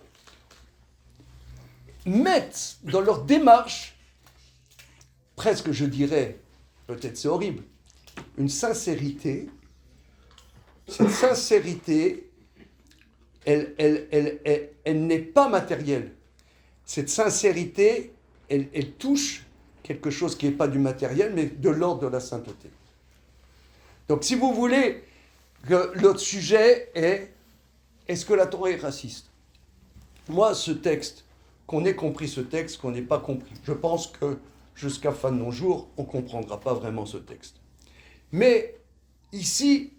mettent dans leur démarche, presque je dirais, peut-être c'est horrible, une sincérité. Cette sincérité, elle n'est pas matérielle. Cette sincérité, elle touche quelque chose qui n'est pas du matériel, mais de l'ordre de la sainteté. Donc si vous voulez, l'autre sujet est, est-ce que la Torah est raciste? Moi, ce texte, qu'on ait compris ce texte, qu'on n'ait pas compris, je pense que jusqu'à fin de nos jours, on ne comprendra pas vraiment ce texte. Mais ici,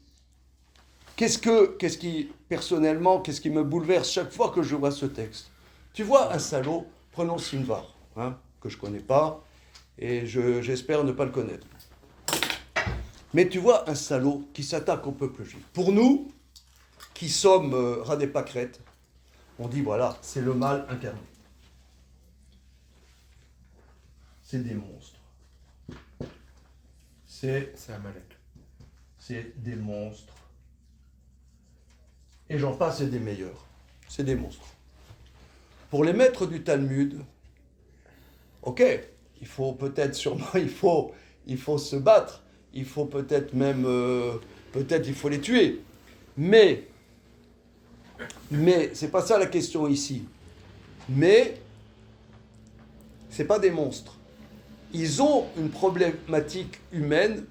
qu'est-ce qui me bouleverse chaque fois que je vois ce texte? Tu vois un salaud, prenons Sinvar, que je ne connais pas, et j'espère ne pas le connaître. Mais tu vois un salaud qui s'attaque au peuple juif. Pour nous, qui sommes radé pâquerettes, on dit voilà, c'est le mal incarné. C'est des monstres. C'est Amalek. C'est des monstres. Et j'en passe, c'est des meilleurs. C'est des monstres. Pour les maîtres du Talmud, ok, il faut peut-être sûrement, il faut se battre, il faut peut-être même, peut-être il faut les tuer. Mais c'est pas ça la question ici. Mais c'est pas des monstres. Ils ont une problématique humaine,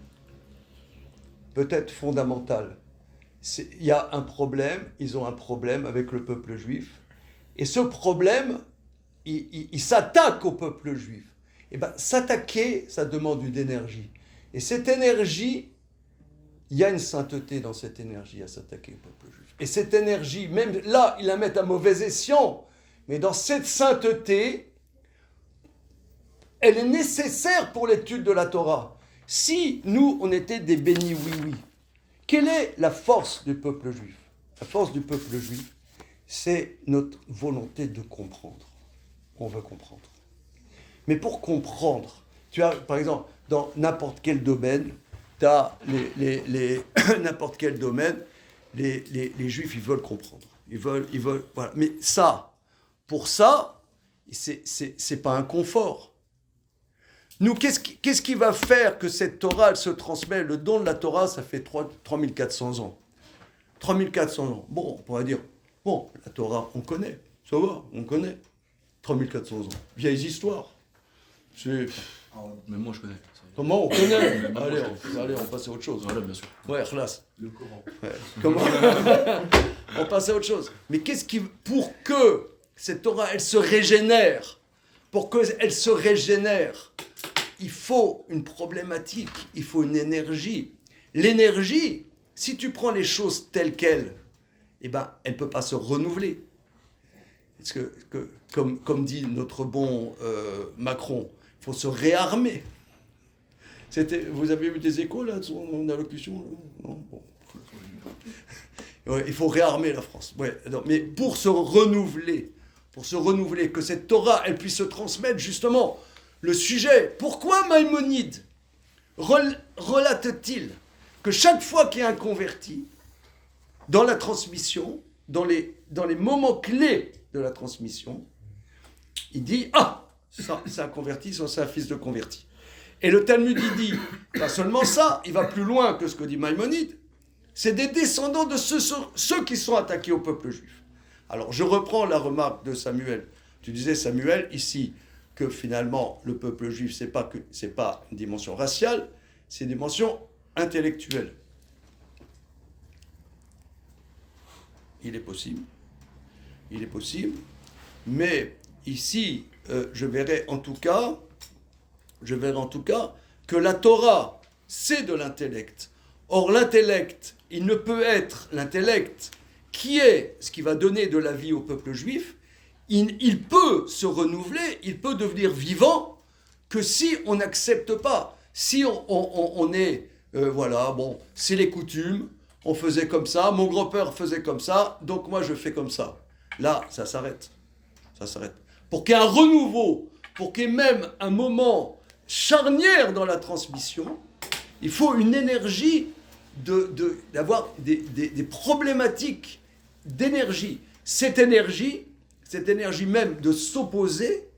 peut-être fondamentale. Il y a un problème, ils ont un problème avec le peuple juif. Et ce problème, il s'attaque au peuple juif. Et bien, s'attaquer, ça demande une énergie. Et cette énergie, il y a une sainteté dans cette énergie à s'attaquer au peuple juif. Et cette énergie, même là, ils la mettent à mauvais escient. Mais dans cette sainteté, elle est nécessaire pour l'étude de la Torah. Si nous, on était des bénis oui-oui, quelle est la force du peuple juif? La force du peuple juif, c'est notre volonté de comprendre. On veut comprendre. Mais pour comprendre, tu as, par exemple, dans n'importe quel domaine, tu as n'importe quel domaine, les juifs, ils veulent comprendre. Ils veulent, voilà. Mais ça, pour ça, c'est pas un confort. Nous, qu'est-ce qui va faire que cette Torah, elle se transmet? Le don de la Torah, ça fait 3400 ans. 3400 ans. Bon, on pourrait dire, bon, la Torah, on connaît. Ça va, on connaît. 3400 ans. Vieilles histoires.
Même moi, je connais.
Comment on connaît? Allez, on passe à autre chose.
Voilà, bien sûr.
Ouais, classe.
Le Coran.
Ouais. Comment on passe à autre chose. Mais pour que cette Torah, elle se régénère, il faut une problématique, il faut une énergie. L'énergie, si tu prends les choses telles quelles, eh ben, elle ne peut pas se renouveler. Parce que comme dit notre bon Macron, il faut se réarmer. Vous avez eu des échos là de son allocution là? Non, bon. Ouais, il faut réarmer la France. Ouais, non, mais pour se renouveler, que cette Torah elle puisse se transmettre justement. Le sujet, pourquoi Maïmonide relate-t-il que chaque fois qu'il y a un converti, dans la transmission, dans les moments clés de la transmission, il dit « Ah, ça c'est un converti, ça c'est un fils de converti ». Et le Talmud, il dit, pas seulement ça, il va plus loin que ce que dit Maïmonide, c'est des descendants de ceux qui sont attaqués au peuple juif. Alors, je reprends la remarque de Samuel. Tu disais, Samuel, ici, que finalement, le peuple juif, c'est pas une dimension raciale, c'est une dimension intellectuelle. Il est possible, mais ici, je verrai en tout cas que la Torah, c'est de l'intellect. Or, l'intellect, il ne peut être l'intellect qui est ce qui va donner de la vie au peuple juif. Il peut se renouveler, il peut devenir vivant que si on n'accepte pas. Si on est, voilà, bon, c'est les coutumes, on faisait comme ça, mon grand-père faisait comme ça, donc moi je fais comme ça. Là, ça s'arrête. Pour qu'il y ait un renouveau, pour qu'il y ait même un moment charnière dans la transmission, il faut une énergie d'avoir des problématiques d'énergie. Cette énergie même de s'opposer,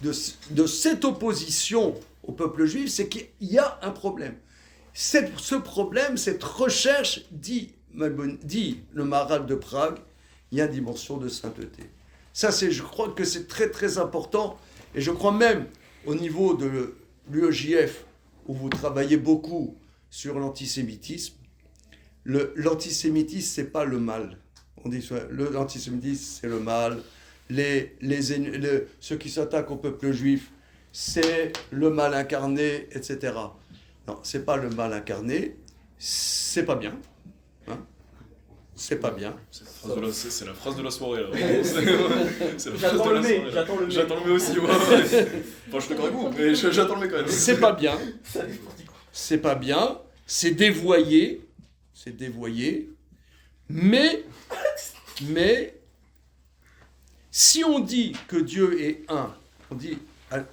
de cette opposition au peuple juif, c'est qu'il y a un problème. Ce problème, cette recherche, dit le Maharal de Prague, il y a une dimension de sainteté. Ça, je crois que c'est très très important, et je crois même au niveau de l'UEJF, où vous travaillez beaucoup sur l'antisémitisme, l'antisémitisme, c'est pas le mal. On dit l'antisémitisme, c'est le mal. Ceux qui s'attaquent au peuple juif, c'est le mal incarné, etc. Non, c'est pas le mal incarné, c'est pas bien. Hein, c'est pas bien.
C'est la phrase de la soirée, là.
J'attends le mai.
J'attends le mai aussi, moi. Enfin, je suis d'accord avec vous, mais j'attends le mai quand même.
C'est pas bien. C'est pas bien. C'est dévoyé. Mais, si on dit que Dieu est un, on dit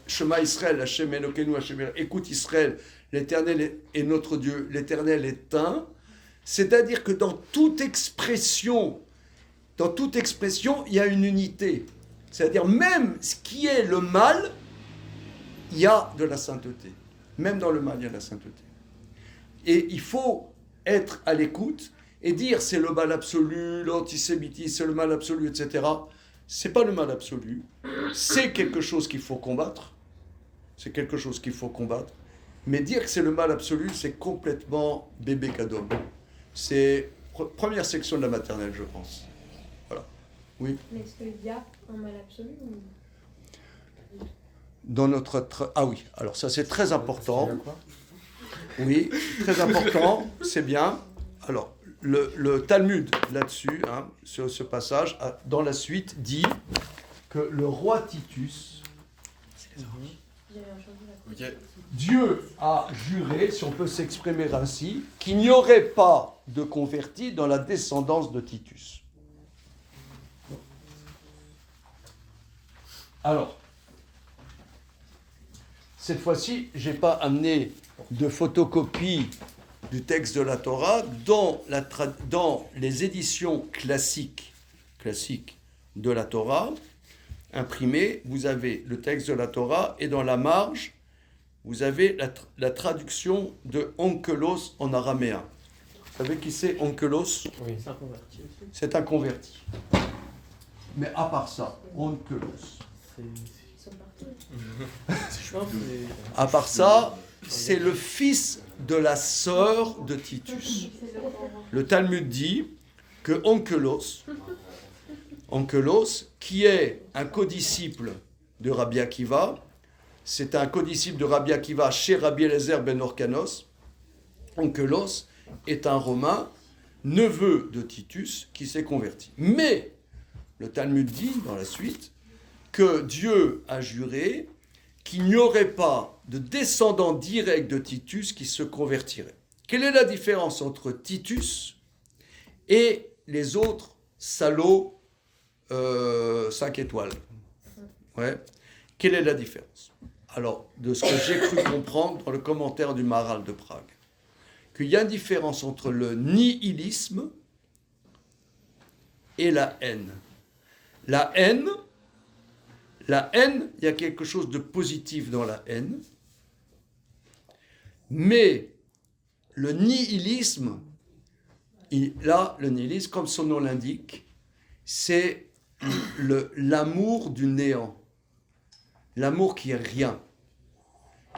Shema Israël, Hashem Elokeinu, Hashem, écoute Israël, l'Éternel est notre Dieu, l'Éternel est un, c'est-à-dire que dans toute expression, il y a une unité. C'est-à-dire même ce qui est le mal, il y a de la sainteté. Même dans le mal, il y a de la sainteté. Et il faut être à l'écoute et dire c'est le mal absolu, l'antisémitisme, c'est le mal absolu, etc. C'est pas le mal absolu. C'est quelque chose qu'il faut combattre. Mais dire que c'est le mal absolu, c'est complètement bébé cadeau. C'est première section de la maternelle, je pense. Voilà. Oui.
Mais est-ce qu'il y a un mal absolu ou...
Dans notre... Ah oui, alors ça c'est très important. Oui, très important, c'est bien. Alors, le Talmud là-dessus, sur ce passage, dans la suite, dit que le roi Titus, Dieu a juré, si on peut s'exprimer ainsi, qu'il n'y aurait pas de convertis dans la descendance de Titus. Alors, cette fois-ci, je n'ai pas amené de photocopie du texte de la Torah. Dans les éditions classiques de la Torah, imprimées, vous avez le texte de la Torah et dans la marge, vous avez la traduction de Onkelos en araméen. Vous savez qui c'est Onkelos ?
Oui, c'est un converti.
C'est un converti. Mais à part ça, Onkelos. À part ça, c'est le fils de la sœur de Titus. Le Talmud dit que Onkelos, qui est un codisciple de Rabbi Akiva, c'est un codisciple de Rabbi Akiva chez Rabbi Eliezer ben Orkanos. Onkelos est un Romain, neveu de Titus, qui s'est converti. Mais le Talmud dit, dans la suite, que Dieu a juré qu'il n'y aurait pas de descendant direct de Titus qui se convertirait. Quelle est la différence entre Titus et les autres salauds 5 étoiles ? Ouais. Quelle est la différence ? Alors, de ce que j'ai cru comprendre dans le commentaire du Maharal de Prague, qu'il y a une différence entre le nihilisme et la haine. La haine, il y a quelque chose de positif dans la haine, mais le nihilisme, le nihilisme, comme son nom l'indique, c'est l'amour du néant. L'amour qui est rien.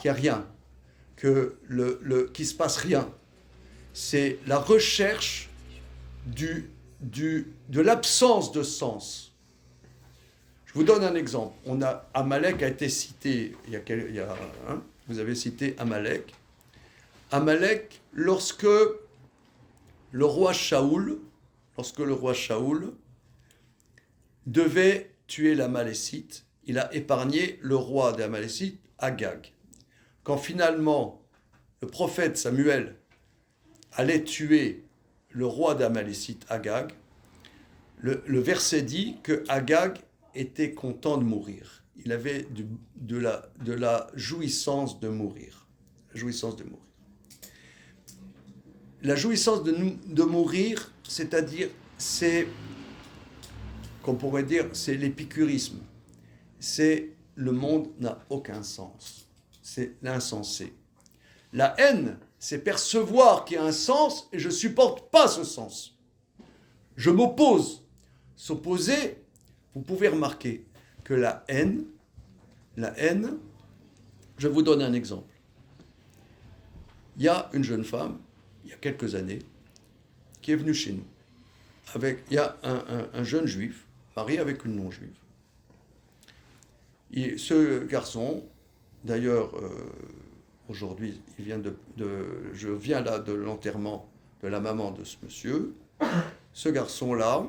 Qui a rien. Qui se passe rien. C'est la recherche de l'absence de sens. Je vous donne un exemple. Amalek a été cité, vous avez cité Amalek. Amalek, lorsque le roi Shaoul devait tuer l'Amalécite, il a épargné le roi des Amalécites, Agag. Quand finalement le prophète Samuel allait tuer le roi des Amalécites, Agag, le verset dit que Agag était content de mourir. Il avait de la jouissance de mourir. La jouissance de mourir. La jouissance de mourir, c'est-à-dire, qu'on pourrait dire, c'est l'épicurisme. C'est le monde n'a aucun sens. C'est l'insensé. La haine, c'est percevoir qu'il y a un sens et je ne supporte pas ce sens. Je m'oppose. S'opposer, vous pouvez remarquer que la haine, je vous donne un exemple. Il y a une jeune femme, il y a quelques années, qui est venue chez nous. Il y a un jeune juif, marié avec une non-juive. Et ce garçon, d'ailleurs, aujourd'hui, je viens là de l'enterrement de la maman de ce monsieur. Ce garçon-là,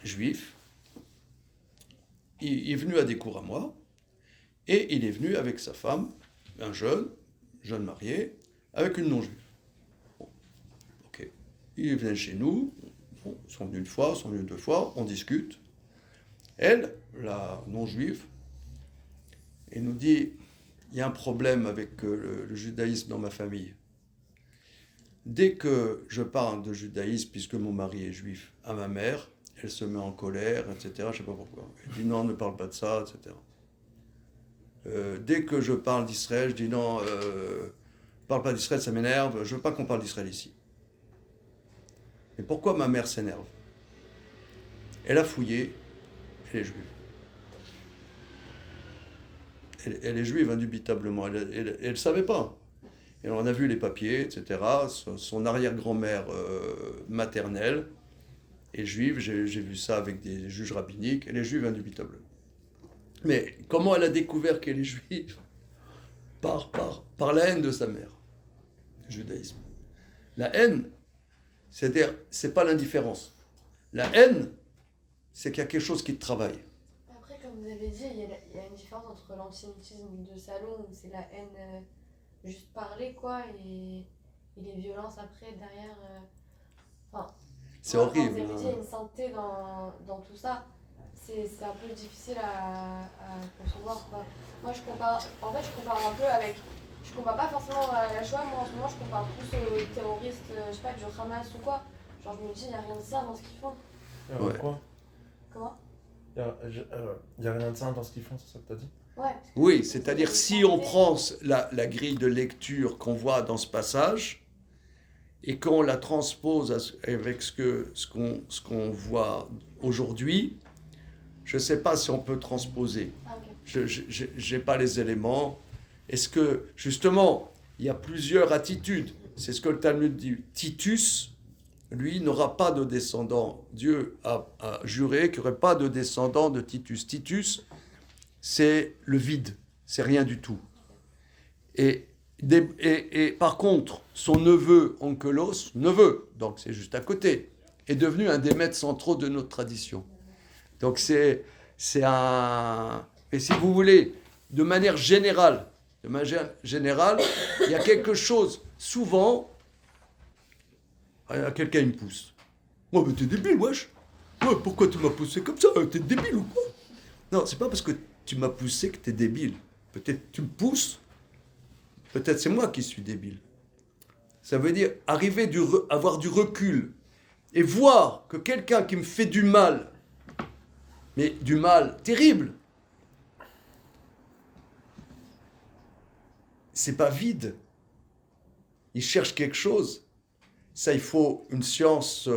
juif, il est venu à des cours à moi, et il est venu avec sa femme, un jeune marié, avec une non-juive. Bon, ok. Ils viennent chez nous, ils sont venus une fois, ils sont venus deux fois, on discute. Elle, la non-juive, elle nous dit, il y a un problème avec le judaïsme dans ma famille. Dès que je parle de judaïsme, puisque mon mari est juif, à ma mère, elle se met en colère, etc. Je ne sais pas pourquoi. Elle dit non, ne parle pas de ça, etc. Dès que je parle d'Israël, je dis non, parle pas d'Israël, ça m'énerve, je veux pas qu'on parle d'Israël ici. Mais pourquoi ma mère s'énerve? Elle a fouillé, elle est juive. Elle est juive, indubitablement, elle ne savait pas. Et on a vu les papiers, etc. Son arrière-grand-mère maternelle est juive, j'ai vu ça avec des juges rabbiniques, elle est juive, indubitablement. Mais comment elle a découvert qu'elle est juive? Par la haine de sa mère, le judaïsme. La haine, c'est-à-dire, c'est pas l'indifférence. La haine, c'est qu'il y a quelque chose qui te travaille.
Après, comme vous avez dit, il y a une différence entre l'antisémitisme de salon, où c'est la haine juste parler, quoi, et les violences après, derrière.
C'est horrible.
Comme vous avez dit, il y a une sainteté dans tout ça. C'est un peu difficile à concevoir, quoi. Moi, je compare un peu avec. Je compare pas forcément à la Shoah, moi en ce moment, je compare plus aux terroristes, je sais pas, du Hamas ou quoi. Genre, je me dis, il n'y a rien de ça dans ce qu'ils font.
Ouais.
Quoi?
Comment?
Il y a rien de ça dans ce qu'ils font, c'est ça que t'as dit?
Ouais.
Oui, c'est-à-dire si on prend la grille de lecture qu'on voit dans ce passage et qu'on la transpose avec ce qu'on voit aujourd'hui, je ne sais pas si on peut transposer.
Ah, ok.
Je n'ai pas les éléments. Est-ce que, justement, il y a plusieurs attitudes? C'est ce que le Talmud dit. Titus, lui, n'aura pas de descendant. Dieu a juré qu'il n'y aurait pas de descendant de Titus. Titus, c'est le vide, c'est rien du tout. Et par contre, son neveu, Onkelos, donc c'est juste à côté, est devenu un des maîtres centraux de notre tradition. Donc c'est un... Et si vous voulez, de manière générale, il y a quelque chose, souvent, quelqu'un me pousse. Ouais, mais t'es débile, wesh. Ouais, pourquoi tu m'as poussé comme ça? T'es débile ou quoi? Non, c'est pas parce que tu m'as poussé que t'es débile. Peut-être tu me pousses, peut-être c'est moi qui suis débile. Ça veut dire avoir du recul et voir que quelqu'un qui me fait du mal, mais du mal terrible, c'est pas vide. Il cherche quelque chose. Ça, il faut une science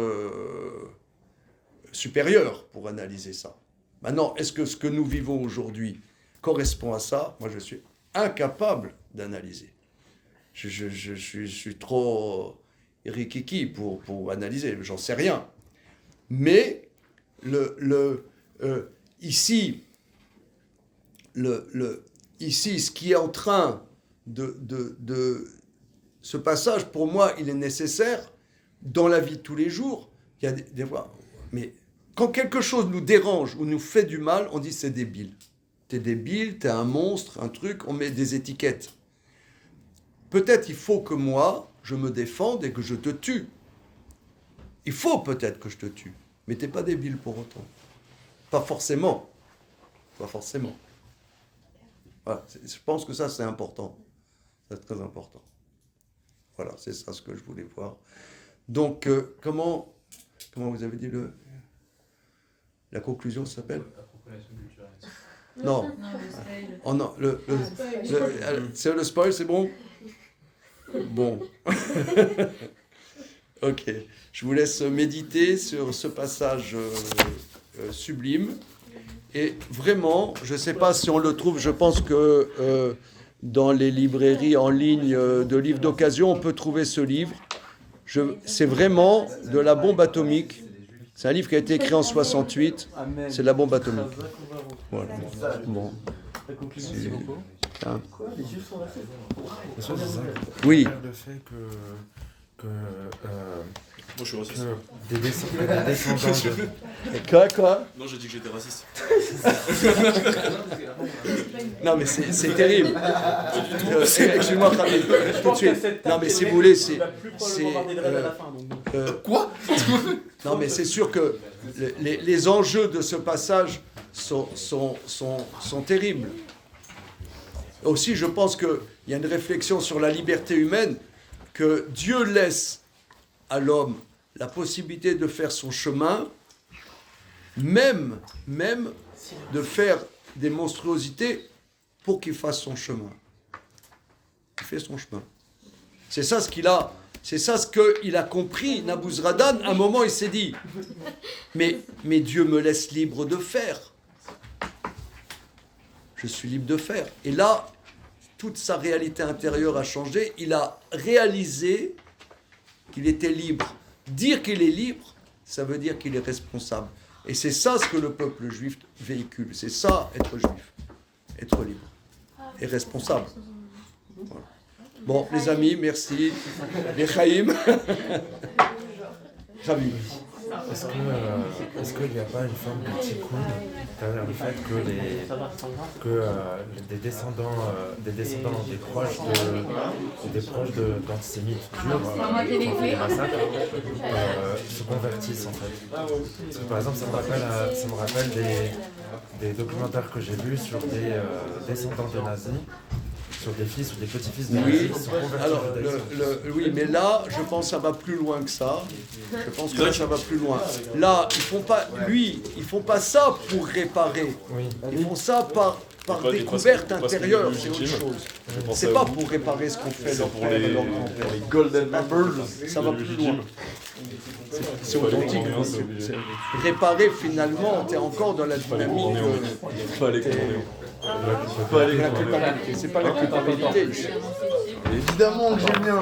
supérieure pour analyser ça. Maintenant, est-ce que ce que nous vivons aujourd'hui correspond à ça? Moi, je suis incapable d'analyser. Je suis trop rikiki pour analyser, j'en sais rien. Mais ici, ce qui est en train de ce passage, pour moi, il est nécessaire dans la vie de tous les jours. Il y a des fois, mais quand quelque chose nous dérange ou nous fait du mal, on dit c'est débile. T'es débile, t'es un monstre, un truc, on met des étiquettes. Peut-être il faut que moi, je me défende et que je te tue. Il faut peut-être que je te tue, mais t'es pas débile pour autant. Pas forcément. Pas forcément. Voilà, je pense que ça, c'est important. C'est très important. Voilà, c'est ça ce que je voulais voir. Donc, comment vous avez dit la conclusion s'appelle? Non. Oh non, c'est le spoil, c'est bon? Bon. Ok. Je vous laisse méditer sur ce passage sublime. Et vraiment, je ne sais pas si on le trouve, je pense que dans les librairies en ligne de livres d'occasion, on peut trouver ce livre. C'est vraiment de la bombe atomique. C'est un livre qui a été écrit en 68. C'est de la bombe atomique. Voilà. Bon. Hein? Oui.
Le fait que
Moi, je suis raciste.
des descendants de...
Quoi?
Non, j'ai dit que j'étais raciste.
Non, mais c'est terrible. Excuse-moi, Khalid, tout de suite. Non, mais si vous voulez, c'est
Quoi?
non, mais c'est sûr que les enjeux de ce passage sont terribles. Aussi, je pense qu'il y a une réflexion sur la liberté humaine, que Dieu laisse à l'homme la possibilité de faire son chemin, même de faire des monstruosités pour qu'il fasse son chemin. Il fait son chemin. C'est ça ce qu'il a compris, Nabouzradan. À un moment, il s'est dit, mais Dieu me laisse libre de faire. Je suis libre de faire. Et là, toute sa réalité intérieure a changé. Il a réalisé qu'il était libre. Dire qu'il est libre, ça veut dire qu'il est responsable. Et c'est ça ce que le peuple juif véhicule. C'est ça, être juif. Être libre. Et responsable. Voilà. Bon, les amis, merci. Les Chaïm. Rabbi.
Est-ce qu'il n'y a pas une forme de tikkun derrière le fait que des descendants des proches d'antisémites durs des massacres se convertissent en fait? Parce que, par exemple, ça me rappelle des documentaires que j'ai vus sur des descendants de nazis, sur des fils ou des petits-fils de nazis qui sont convertis.
Alors, oui, mais là, je pense que ça va plus loin que ça. Je pense que là, ça va plus loin. Là, ils font pas ça pour réparer.
Oui.
Ils font ça par découverte intérieure, c'est autre chose. C'est pas pour réparer ce qu'on fait leur père et leur grand-père.
Les Golden Members.
Ça va plus loin. C'est authentique. Réparer, finalement, t'es encore dans la dynamique. La culpabilité. C'est pas la culpabilité.
Évidemment que j'aime bien.